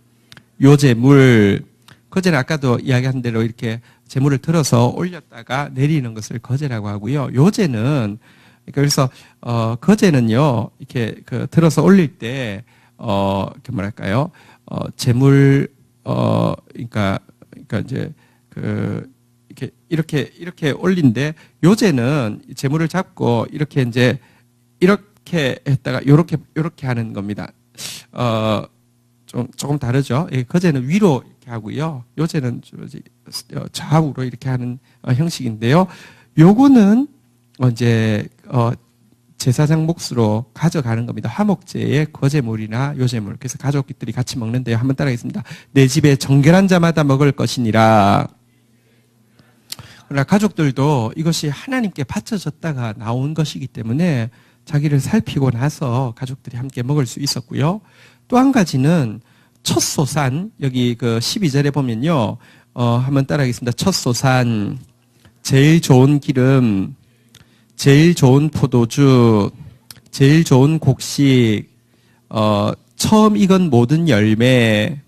요제물. 거제는 아까도 이야기한 대로 이렇게 제물을 들어서 올렸다가 내리는 것을 거제라고 하고요. 요제는 그래서 거제는요 이렇게 그 들어서 올릴 때 이렇게 뭐랄까요 제물 그러니까 이제 그 이렇게 올린데 요제는 제물을 잡고 이렇게 이제 이렇게 했다가 요렇게 하는 겁니다. 조금 다르죠. 예, 거제는 위로 이렇게 하고요. 요제는 좌우로 이렇게 하는 형식인데요. 요거는 이제 제사장 몫으로 가져가는 겁니다. 화목제의 거제물이나 요제물. 그래서 가족들이 같이 먹는데요. 한번 따라하겠습니다. 내 집에 정결한 자마다 먹을 것이니라. 그러나 가족들도 이것이 하나님께 바쳐졌다가 나온 것이기 때문에 자기를 살피고 나서 가족들이 함께 먹을 수 있었고요. 또 한 가지는 첫소산, 여기 그 12절에 보면요. 한번 따라하겠습니다. 첫소산, 제일 좋은 기름, 제일 좋은 포도주, 제일 좋은 곡식, 처음 익은 모든 열매,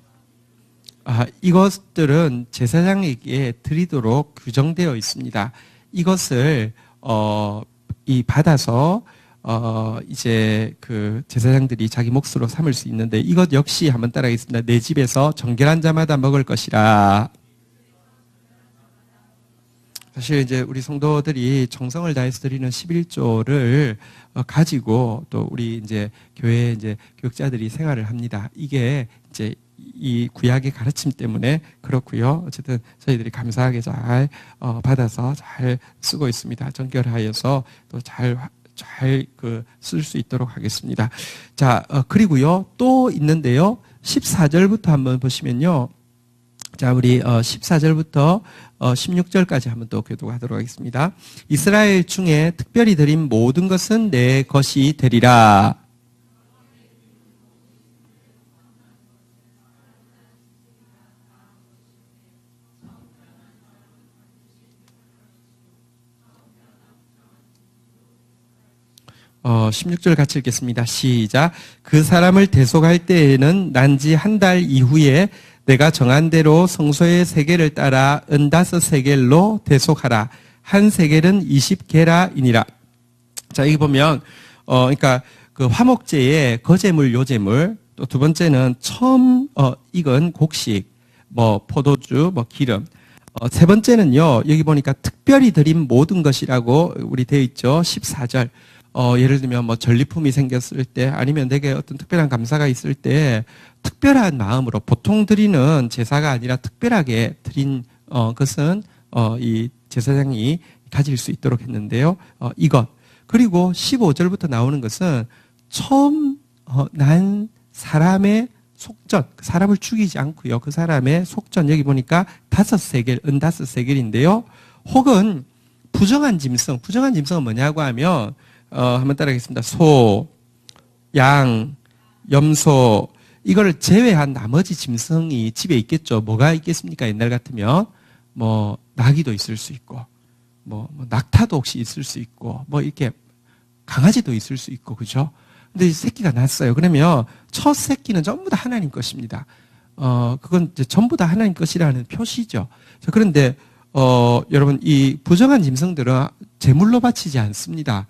이것들은 제사장에게 드리도록 규정되어 있습니다. 이것을 받아서 이제 그 제사장들이 자기 몫으로 삼을 수 있는데 이것 역시 한번 따라하겠습니다. 내 집에서 정결한 자마다 먹을 것이라. 사실 이제 우리 성도들이 정성을 다해서 드리는 11조를 가지고 또 우리 이제 교회 이제 교육자들이 생활을 합니다. 이게 이제 이 구약의 가르침 때문에 그렇고요. 어쨌든 저희들이 감사하게 잘 받아서 잘 쓰고 있습니다. 정결하여서 또 잘 쓸 수 있도록 하겠습니다. 자, 그리고요. 또 있는데요. 14절부터 한번 보시면요. 자, 우리 14절부터 16절까지 한번 또 교독하도록 하겠습니다. 이스라엘 중에 특별히 드린 모든 것은 내 것이 되리라. 16절 같이 읽겠습니다. 시작. 그 사람을 대속할 때에는 난지 한 달 이후에 내가 정한 대로 성소의 세겔을 따라 은다섯 세겔로 대속하라. 한 세겔은 20게라이니라. 자, 여기 보면 그러니까 그 화목제의 거제물, 요제물, 또 두 번째는 처음 익은 곡식, 뭐 포도주, 뭐 기름. 세 번째는요. 여기 보니까 특별히 드린 모든 것이라고 우리 되어 있죠. 14절. 예를 들면 뭐 전리품이 생겼을 때 아니면 내게 어떤 특별한 감사가 있을 때 특별한 마음으로 보통 드리는 제사가 아니라 특별하게 드린 것은 이 제사장이 가질 수 있도록 했는데요. 이것. 그리고 15절부터 나오는 것은 처음 난 사람의 속전, 사람을 죽이지 않고요. 그 사람의 속전, 여기 보니까 5세겔, 은다섯 세겔인데요. 혹은 부정한 짐승, 부정한 짐승은 뭐냐고 하면 한번 따라하겠습니다. 소, 양, 염소, 이걸 제외한 나머지 짐승이 집에 있겠죠. 뭐가 있겠습니까? 옛날 같으면 뭐 나귀도 있을 수 있고, 뭐 낙타도 혹시 있을 수 있고, 뭐 이렇게 강아지도 있을 수 있고, 그죠? 근데 이 새끼가 났어요. 그러면 첫 새끼는 전부 다 하나님 것입니다. 그건 이제 전부 다 하나님 것이라는 표시죠. 자, 그런데 여러분 이 부정한 짐승들은 제물로 바치지 않습니다.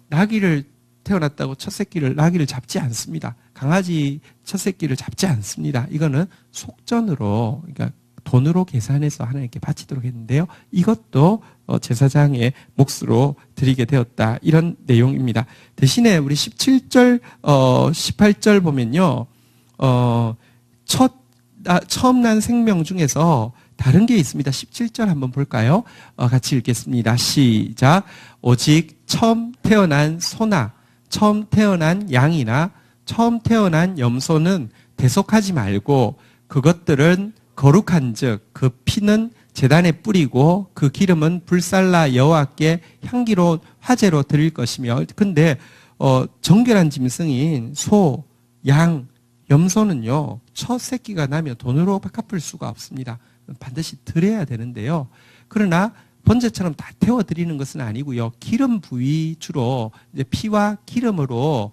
나귀를 태어났다고 첫 새끼를 나귀를 잡지 않습니다. 강아지 첫 새끼를 잡지 않습니다. 이거는 속전으로, 그러니까 돈으로 계산해서 하나님께 바치도록 했는데요. 이것도 제사장의 몫으로 드리게 되었다. 이런 내용입니다. 대신에 우리 17절, 18절 보면요. 처음 난 생명 중에서 다른 게 있습니다. 17절 한번 볼까요? 같이 읽겠습니다. 시작. 오직 처음 태어난 소나 처음 태어난 양이나 처음 태어난 염소는 대속하지 말고 그것들은 거룩한즉 그 피는 제단에 뿌리고 그 기름은 불살라 여호와께 향기로운 화제로 드릴 것이며. 근데 정결한 짐승인 소, 양, 염소는요 첫 새끼가 나면 돈으로 갚을 수가 없습니다. 반드시 드려야 되는데요. 그러나 번제처럼 다 태워드리는 것은 아니고요. 기름 부위 주로 이제 피와 기름으로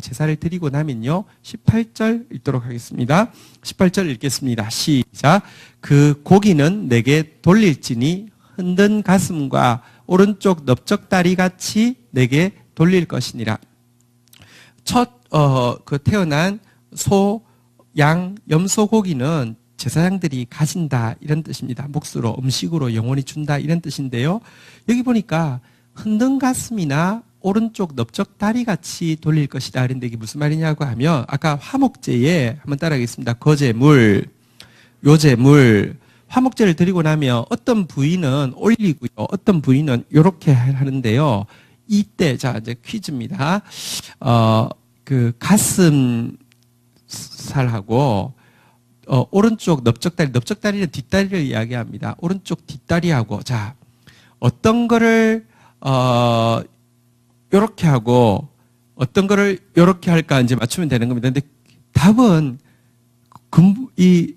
제사를 드리고 나면요. 18절 읽도록 하겠습니다. 18절 읽겠습니다. 시작. 그 고기는 내게 돌릴지니 흔든 가슴과 오른쪽 넓적다리 같이 내게 돌릴 것이니라. 그 태어난 소, 양, 염소 고기는 제사장들이 가진다 이런 뜻입니다. 몫으로 음식으로 영원히 준다 이런 뜻인데요. 여기 보니까 흔든 가슴이나 오른쪽 넓적 다리 같이 돌릴 것이다. 그런데 이게 무슨 말이냐고 하면 아까 화목제에 한번 따라하겠습니다. 거제물, 요제물, 화목제를 드리고 나면 어떤 부위는 올리고요. 어떤 부위는 이렇게 하는데요. 이때 자 이제 퀴즈입니다. 그 가슴살하고 오른쪽 넓적다리는 뒷다리를 이야기합니다. 오른쪽 뒷다리하고 자 어떤 거를 요렇게 하고 어떤 거를 요렇게 할까 이제 맞추면 되는 겁니다. 근데 답은 이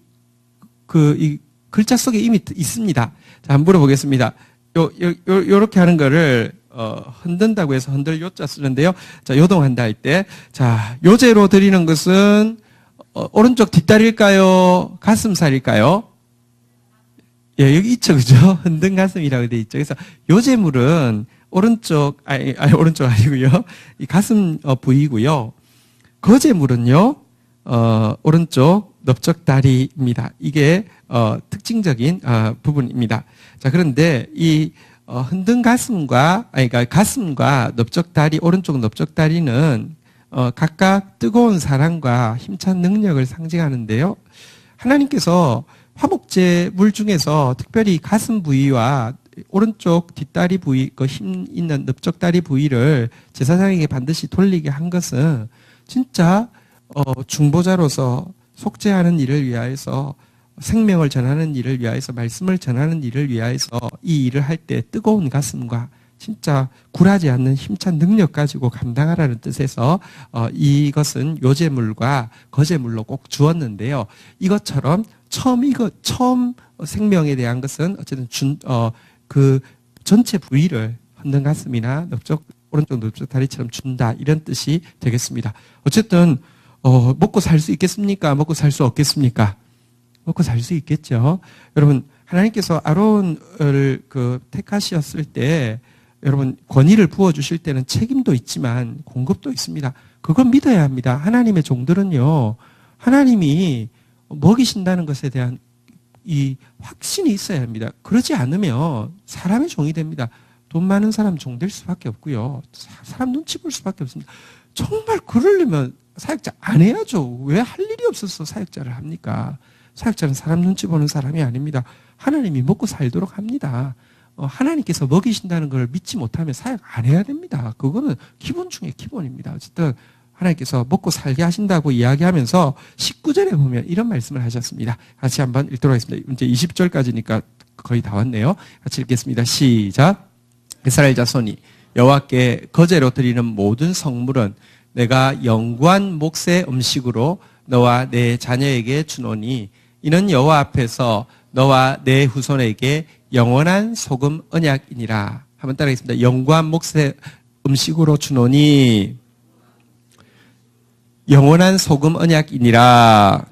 글자 속에 이미 있습니다. 자, 한번 물어보겠습니다. 요렇게 하는 거를 흔든다고 해서 흔들 요자 쓰는데요. 자, 요동한다 할 때 자, 요제로 드리는 것은 오른쪽 뒷다리일까요? 가슴살일까요? 예, 여기 있죠, 그죠? 흔든 가슴이라고 돼 있죠. 그래서 요제물은 오른쪽, 오른쪽 아니고요. 이 가슴 부위고요. 거제물은요, 오른쪽 넓적다리입니다. 이게 특징적인 부분입니다. 자, 그런데 이 흔든 가슴과, 그러니까 가슴과 넓적다리, 오른쪽 넓적다리는 각각 뜨거운 사랑과 힘찬 능력을 상징하는데요. 하나님께서 화목제 물 중에서 특별히 가슴 부위와 오른쪽 뒷다리 부위, 그 힘 있는 넓적다리 부위를 제사장에게 반드시 돌리게 한 것은 진짜 중보자로서 속죄하는 일을 위하여서 생명을 전하는 일을 위하여서 말씀을 전하는 일을 위하여서 이 일을 할 때 뜨거운 가슴과 진짜 굴하지 않는 힘찬 능력 가지고 감당하라는 뜻에서 이것은 요제물과 거제물로 꼭 주었는데요. 이것처럼 처음 생명에 대한 것은 어쨌든 그 전체 부위를 흔든 가슴이나 오른쪽 넓적 다리처럼 준다 이런 뜻이 되겠습니다. 어쨌든 먹고 살 수 있겠습니까? 먹고 살 수 없겠습니까? 먹고 살 수 있겠죠. 여러분 하나님께서 아론을 택하셨을 때 여러분 권위를 부어주실 때는 책임도 있지만 공급도 있습니다. 그건 믿어야 합니다. 하나님의 종들은요. 하나님이 먹이신다는 것에 대한 이 확신이 있어야 합니다. 그러지 않으면 사람의 종이 됩니다. 돈 많은 사람 종 될 수밖에 없고요. 사람 눈치 볼 수밖에 없습니다. 정말 그러려면 사역자 안 해야죠. 왜 할 일이 없어서 사역자를 합니까? 사역자는 사람 눈치 보는 사람이 아닙니다. 하나님이 먹고 살도록 합니다. 하나님께서 먹이신다는 걸 믿지 못하면 사역 안 해야 됩니다. 그거는 기본 중에 기본입니다. 어쨌든 하나님께서 먹고 살게 하신다고 이야기하면서 19절에 보면 이런 말씀을 하셨습니다. 같이 한번 읽도록 하겠습니다. 이제 20절까지니까 거의 다 왔네요. 같이 읽겠습니다. 시작. 이스라엘 자손이 여호와께 거제로 드리는 모든 성물은 내가 영구한 몫의 음식으로 너와 내 자녀에게 주노니 이는 여호와 앞에서 너와 내 후손에게 영원한 소금 언약이니라. 한번 따라하겠습니다. 영구한 몫의 음식으로 주노니 영원한 소금 언약이니라.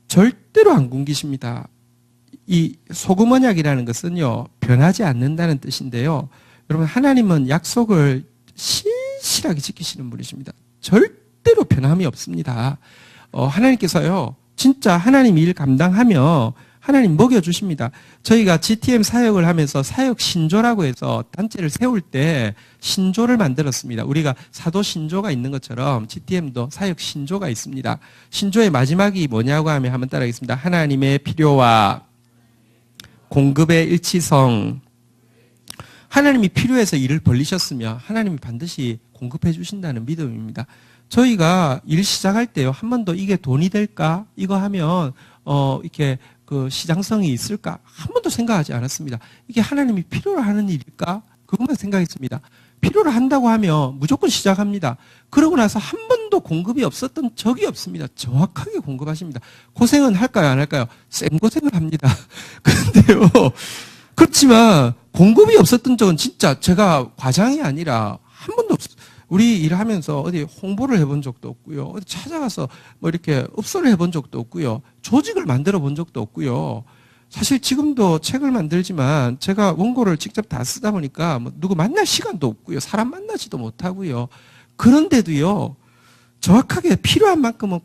절대로 안 굶기십니다. 이 소금 언약이라는 것은요, 변하지 않는다는 뜻인데요. 여러분, 하나님은 약속을 신실하게 지키시는 분이십니다. 절대로 변함이 없습니다. 하나님께서요, 진짜 하나님 일 감당하며 하나님 먹여주십니다. 저희가 GTM 사역을 하면서 사역 신조라고 해서 단체를 세울 때 신조를 만들었습니다. 우리가 사도 신조가 있는 것처럼 GTM도 사역 신조가 있습니다. 신조의 마지막이 뭐냐고 하면 한번 따라하겠습니다. 하나님의 필요와 공급의 일치성. 하나님이 필요해서 일을 벌리셨으면 하나님이 반드시 공급해 주신다는 믿음입니다. 저희가 일 시작할 때요, 한 번도 이게 돈이 될까? 이거 하면 이렇게 그 시장성이 있을까? 한 번도 생각하지 않았습니다. 이게 하나님이 필요로 하는 일일까? 그것만 생각했습니다. 필요로 한다고 하면 무조건 시작합니다. 그러고 나서 한 번도 공급이 없었던 적이 없습니다. 정확하게 공급하십니다. 고생은 할까요, 안 할까요? 쌩 고생을 합니다. 그런데요, 그렇지만 공급이 없었던 적은 진짜 제가 과장이 아니라 한 번도 없어요. 우리 일하면서 어디 홍보를 해본 적도 없고요. 어디 찾아가서 뭐 이렇게 업소를 해본 적도 없고요. 조직을 만들어 본 적도 없고요. 사실 지금도 책을 만들지만 제가 원고를 직접 다 쓰다 보니까 뭐 누구 만날 시간도 없고요. 사람 만나지도 못하고요. 그런데도요, 정확하게 필요한 만큼은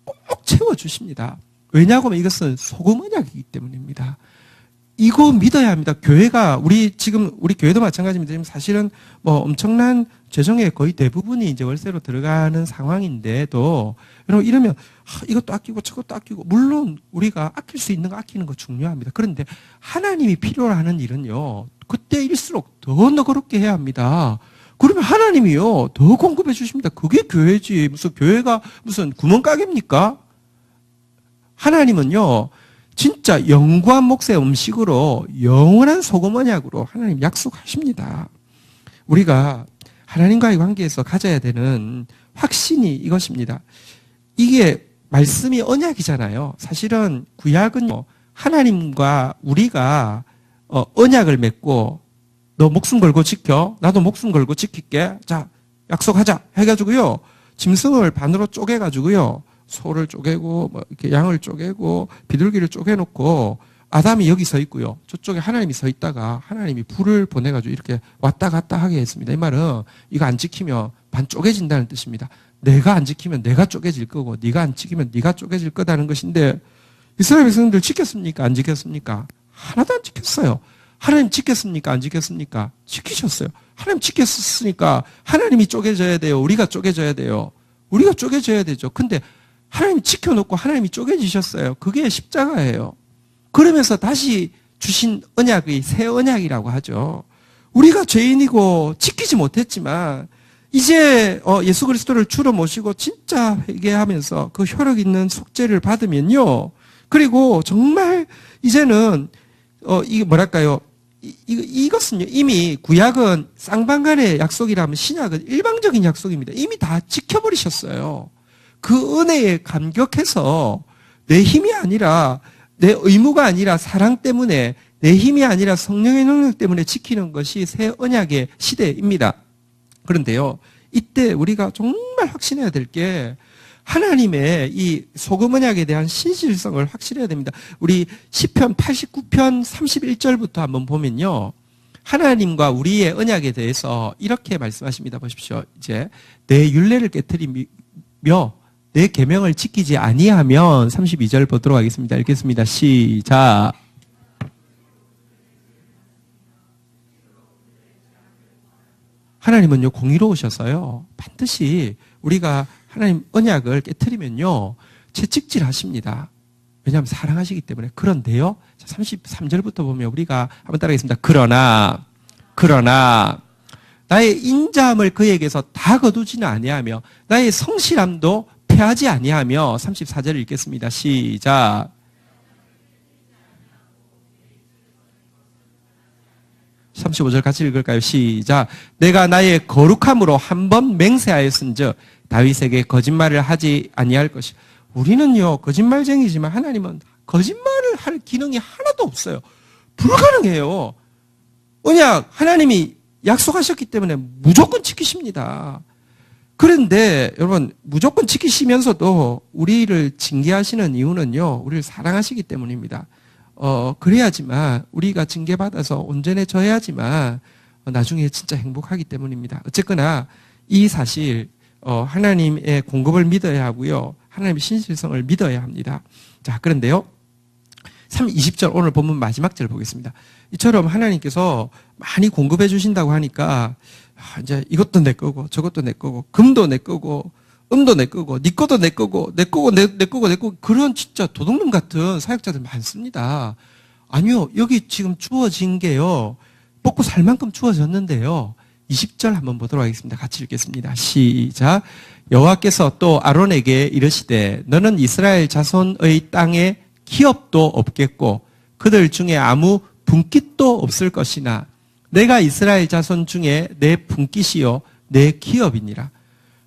꼭 채워주십니다. 왜냐하면 이것은 소금 언약이기 때문입니다. 이거 믿어야 합니다. 교회가, 우리 교회도 마찬가지입니다. 지금 사실은 뭐 엄청난 재정의 거의 대부분이 이제 월세로 들어가는 상황인데도, 여러분 이러면, 이것도 아끼고 저것도 아끼고, 물론 우리가 아낄 수 있는 거 아끼는 거 중요합니다. 그런데 하나님이 필요로 하는 일은요, 그때일수록 더 너그럽게 해야 합니다. 그러면 하나님이요, 더 공급해 주십니다. 그게 교회지. 무슨 교회가 무슨 구멍가게입니까? 하나님은요, 진짜 영구한 몫의 음식으로 영원한 소금 언약으로 하나님 약속하십니다. 우리가 하나님과의 관계에서 가져야 되는 확신이 이것입니다. 이게 말씀이 언약이잖아요. 사실은 구약은요, 하나님과 우리가 언약을 맺고 너 목숨 걸고 지켜, 나도 목숨 걸고 지킬게, 자 약속하자 해가지고요, 짐승을 반으로 쪼개가지고요, 소를 쪼개고 뭐 이렇게 양을 쪼개고 비둘기를 쪼개놓고 아담이 여기 서 있고요, 저쪽에 하나님이 서 있다가 하나님이 불을 보내가지고 이렇게 왔다 갔다 하게 했습니다. 이 말은 이거 안 지키면 반 쪼개진다는 뜻입니다. 내가 안 지키면 내가 쪼개질 거고 네가 안 지키면 네가 쪼개질 거다는 것인데, 이스라엘 백성들 지켰습니까? 안 지켰습니까? 하나도 안 지켰어요. 하나님 지켰습니까? 안 지켰습니까? 지키셨어요. 하나님 지켰으니까 하나님이 쪼개져야 돼요. 우리가 쪼개져야 돼요. 우리가 쪼개져야 되죠. 근데 하나님 지켜놓고 하나님이 쪼개지셨어요. 그게 십자가예요. 그러면서 다시 주신 언약의 새 언약이라고 하죠. 우리가 죄인이고 지키지 못했지만 이제 예수 그리스도를 주로 모시고 진짜 회개하면서 그 효력 있는 속죄를 받으면요, 그리고 정말 이제는 이게 뭐랄까요, 이것은요, 이미 구약은 쌍방간의 약속이라면 신약은 일방적인 약속입니다. 이미 다 지켜버리셨어요. 그 은혜에 감격해서 내 힘이 아니라, 내 의무가 아니라 사랑 때문에, 내 힘이 아니라 성령의 능력 때문에 지키는 것이 새 언약의 시대입니다. 그런데요, 이때 우리가 정말 확신해야 될 게 하나님의 이 소금 언약에 대한 신실성을 확실해야 됩니다. 우리 시편 89편 31절부터 한번 보면요, 하나님과 우리의 언약에 대해서 이렇게 말씀하십니다. 보십시오. 이제 내 율례를 깨트리며 내 계명을 지키지 아니하면, 32절 보도록 하겠습니다. 읽겠습니다. 시작. 하나님은요, 공의로우셔서요, 반드시 우리가 하나님 언약을 깨트리면요, 채찍질 하십니다. 왜냐하면 사랑하시기 때문에. 그런데요, 33절부터 보면 우리가 한번 따라하겠습니다. 그러나 나의 인자함을 그에게서 다 거두지는 아니하며 나의 성실함도 패하지 아니하며, 34절을 읽겠습니다. 시작. 35절 같이 읽을까요? 시작. 내가 나의 거룩함으로 한 번 맹세하였은즉 다윗에게 거짓말을 하지 아니할 것이. 우리는요, 거짓말쟁이지만 하나님은 거짓말을 할 기능이 하나도 없어요. 불가능해요. 언약 하나님이 약속하셨기 때문에 무조건 지키십니다. 그런데 여러분, 무조건 지키시면서도 우리를 징계하시는 이유는요, 우리를 사랑하시기 때문입니다. 그래야지만, 우리가 징계받아서 온전해져야지만 나중에 진짜 행복하기 때문입니다. 어쨌거나 이 사실, 하나님의 공급을 믿어야 하고요, 하나님의 신실성을 믿어야 합니다. 자, 그런데요, 20절 오늘 본문 마지막 절 보겠습니다. 이처럼 하나님께서 많이 공급해 주신다고 하니까 이제 이것도 내 거고 저것도 내 거고 금도 내 거고 음도 내 거고 네 거도 내 거고 내 거고 내 거고, 그런 진짜 도둑놈 같은 사역자들 많습니다. 아니요, 여기 지금 주어진 게요, 먹고 살 만큼 주어졌는데요. 20절 한번 보도록 하겠습니다. 같이 읽겠습니다. 시작. 여호와께서 또 아론에게 이르시되 너는 이스라엘 자손의 땅에 기업도 없겠고 그들 중에 아무 분깃도 없을 것이나 내가 이스라엘 자손 중에 내 분깃이요 내 기업이니라.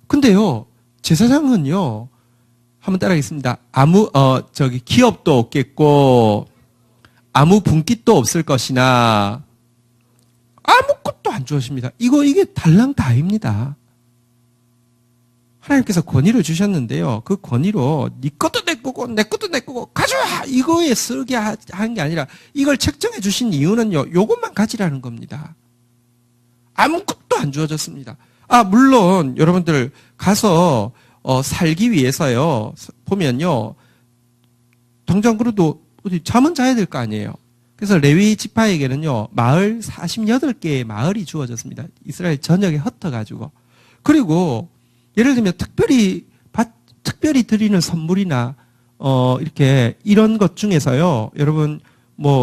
근데요, 제사장은요, 한번 따라하겠습니다. 기업도 없겠고, 아무 분깃도 없을 것이나, 아무것도 안 주어집니다. 이게 달랑다입니다. 하나님께서 권위를 주셨는데요. 그 권위로 네 것도 내 거고 내 것도 내 거고 가져와! 이거에 쓰게 한 게 아니라 이걸 책정해 주신 이유는요. 요것만 가지라는 겁니다. 아무것도 안 주어졌습니다. 물론 여러분들 가서 살기 위해서요. 보면요. 당장 그래도 어디 잠은 자야 될 거 아니에요. 그래서 레위 지파에게는요. 마을 48개의 마을이 주어졌습니다. 이스라엘 전역에 흩어가지고. 그리고 예를 들면 특별히 드리는 선물이나 이렇게 이런 것 중에서요. 여러분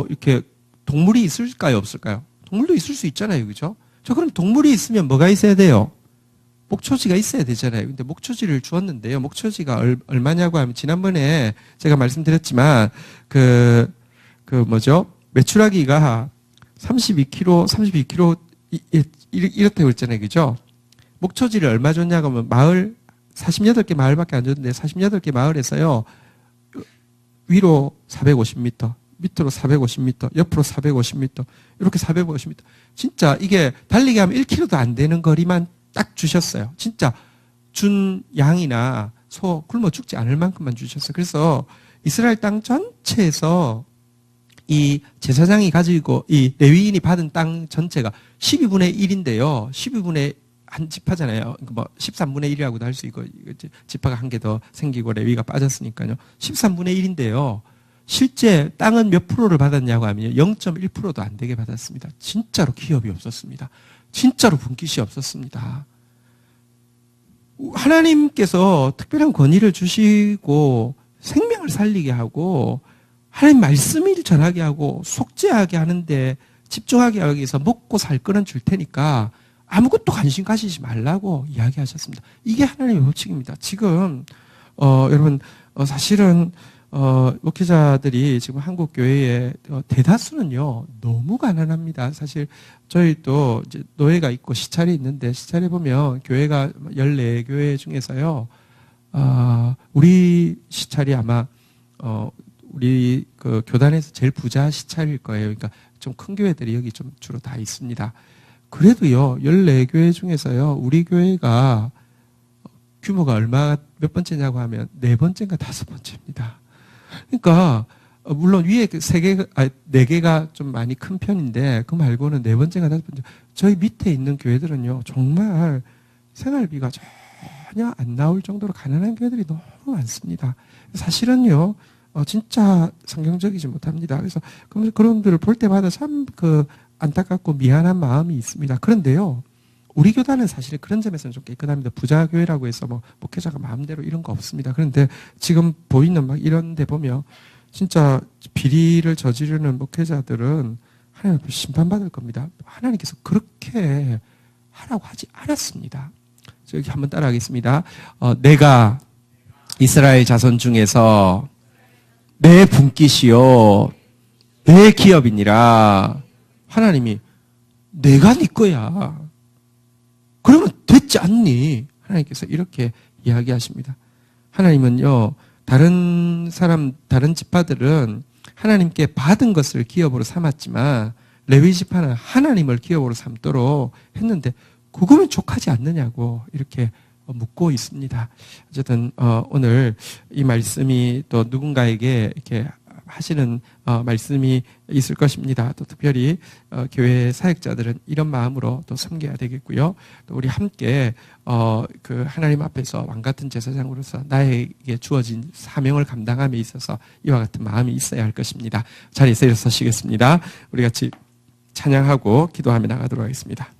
이렇게 동물이 있을까요, 없을까요? 동물도 있을 수 있잖아요, 그죠? 그럼 동물이 있으면 뭐가 있어야 돼요? 목초지가 있어야 되잖아요. 근데 목초지를 주었는데요. 목초지가 얼마냐고 하면 지난번에 제가 말씀드렸지만 메추라기가 32kg 이렇다고 했잖아요, 그죠? 목초지를 얼마 줬냐고 하면 마을 48개 마을밖에 안 줬는데 48개 마을에서요. 위로 450m, 밑으로 450m, 옆으로 450m, 이렇게 450m. 진짜 이게 달리기 하면 1km도 안 되는 거리만 딱 주셨어요. 진짜 준 양이나 소 굶어 죽지 않을 만큼만 주셨어요. 그래서 이스라엘 땅 전체에서 이 제사장이 가지고 이 레위인이 받은 땅 전체가 12분의 1인데요. 12분의 한 지파잖아요. 13분의 1이라고도 할 수 있고, 지파가 한 개 더 생기고 레위가 빠졌으니까요. 13분의 1인데요. 실제 땅은 몇 프로를 받았냐고 하면 0.1%도 안 되게 받았습니다. 진짜로 기업이 없었습니다. 진짜로 분깃이 없었습니다. 하나님께서 특별한 권위를 주시고 생명을 살리게 하고 하나님 말씀을 전하게 하고 속죄하게 하는데 집중하게 하기 위해서 먹고 살 거는 줄 테니까 아무것도 관심 가지지 말라고 이야기하셨습니다. 이게 하나님의 법칙입니다. 지금 여러분 사실은 목회자들이 지금 한국 교회의 대다수는요 너무 가난합니다. 사실 저희도 이제 노예가 있고 시찰이 있는데 시찰해 보면 교회가 14교회 중에서요 우리 시찰이 아마 우리 그 교단에서 제일 부자 시찰일 거예요. 그러니까 좀 큰 교회들이 여기 좀 주로 다 있습니다. 그래도요, 14교회 중에서요, 우리 교회가 규모가 몇 번째냐고 하면 4번째인가 5번째입니다. 그러니까, 물론 위에 4개가 좀 많이 큰 편인데, 그 말고는 4번째인가 5번째. 저희 밑에 있는 교회들은요, 정말 생활비가 전혀 안 나올 정도로 가난한 교회들이 너무 많습니다. 사실은요, 진짜 성경적이지 못합니다. 그래서 그런 분들을 볼 때마다 참 안타깝고 미안한 마음이 있습니다. 그런데요, 우리 교단은 사실 그런 점에서는 좀 깨끗합니다. 부자교회라고 해서 목회자가 마음대로 이런 거 없습니다. 그런데 지금 보이는 이런 데 보면 진짜 비리를 저지르는 목회자들은 하나님 앞에 심판받을 겁니다. 하나님께서 그렇게 하라고 하지 않았습니다. 여기 한번 따라하겠습니다. 내가 이스라엘 자손 중에서 내 분깃이요 내 기업이니라. 하나님이 내가 네 거야. 그러면 됐지 않니? 하나님께서 이렇게 이야기하십니다. 하나님은요, 다른 지파들은 하나님께 받은 것을 기업으로 삼았지만 레위 지파는 하나님을 기업으로 삼도록 했는데 그거면 족하지 않느냐고 이렇게 묻고 있습니다. 어쨌든 오늘 이 말씀이 또 누군가에게 이렇게 하시는 말씀이 있을 것입니다. 또 특별히 교회 사역자들은 이런 마음으로 또 섬겨야 되겠고요. 또 우리 함께 그 하나님 앞에서 왕 같은 제사장으로서 나에게 주어진 사명을 감당함에 있어서 이와 같은 마음이 있어야 할 것입니다. 자리에서 일어서시겠습니다. 우리 같이 찬양하고 기도하며 나가도록 하겠습니다.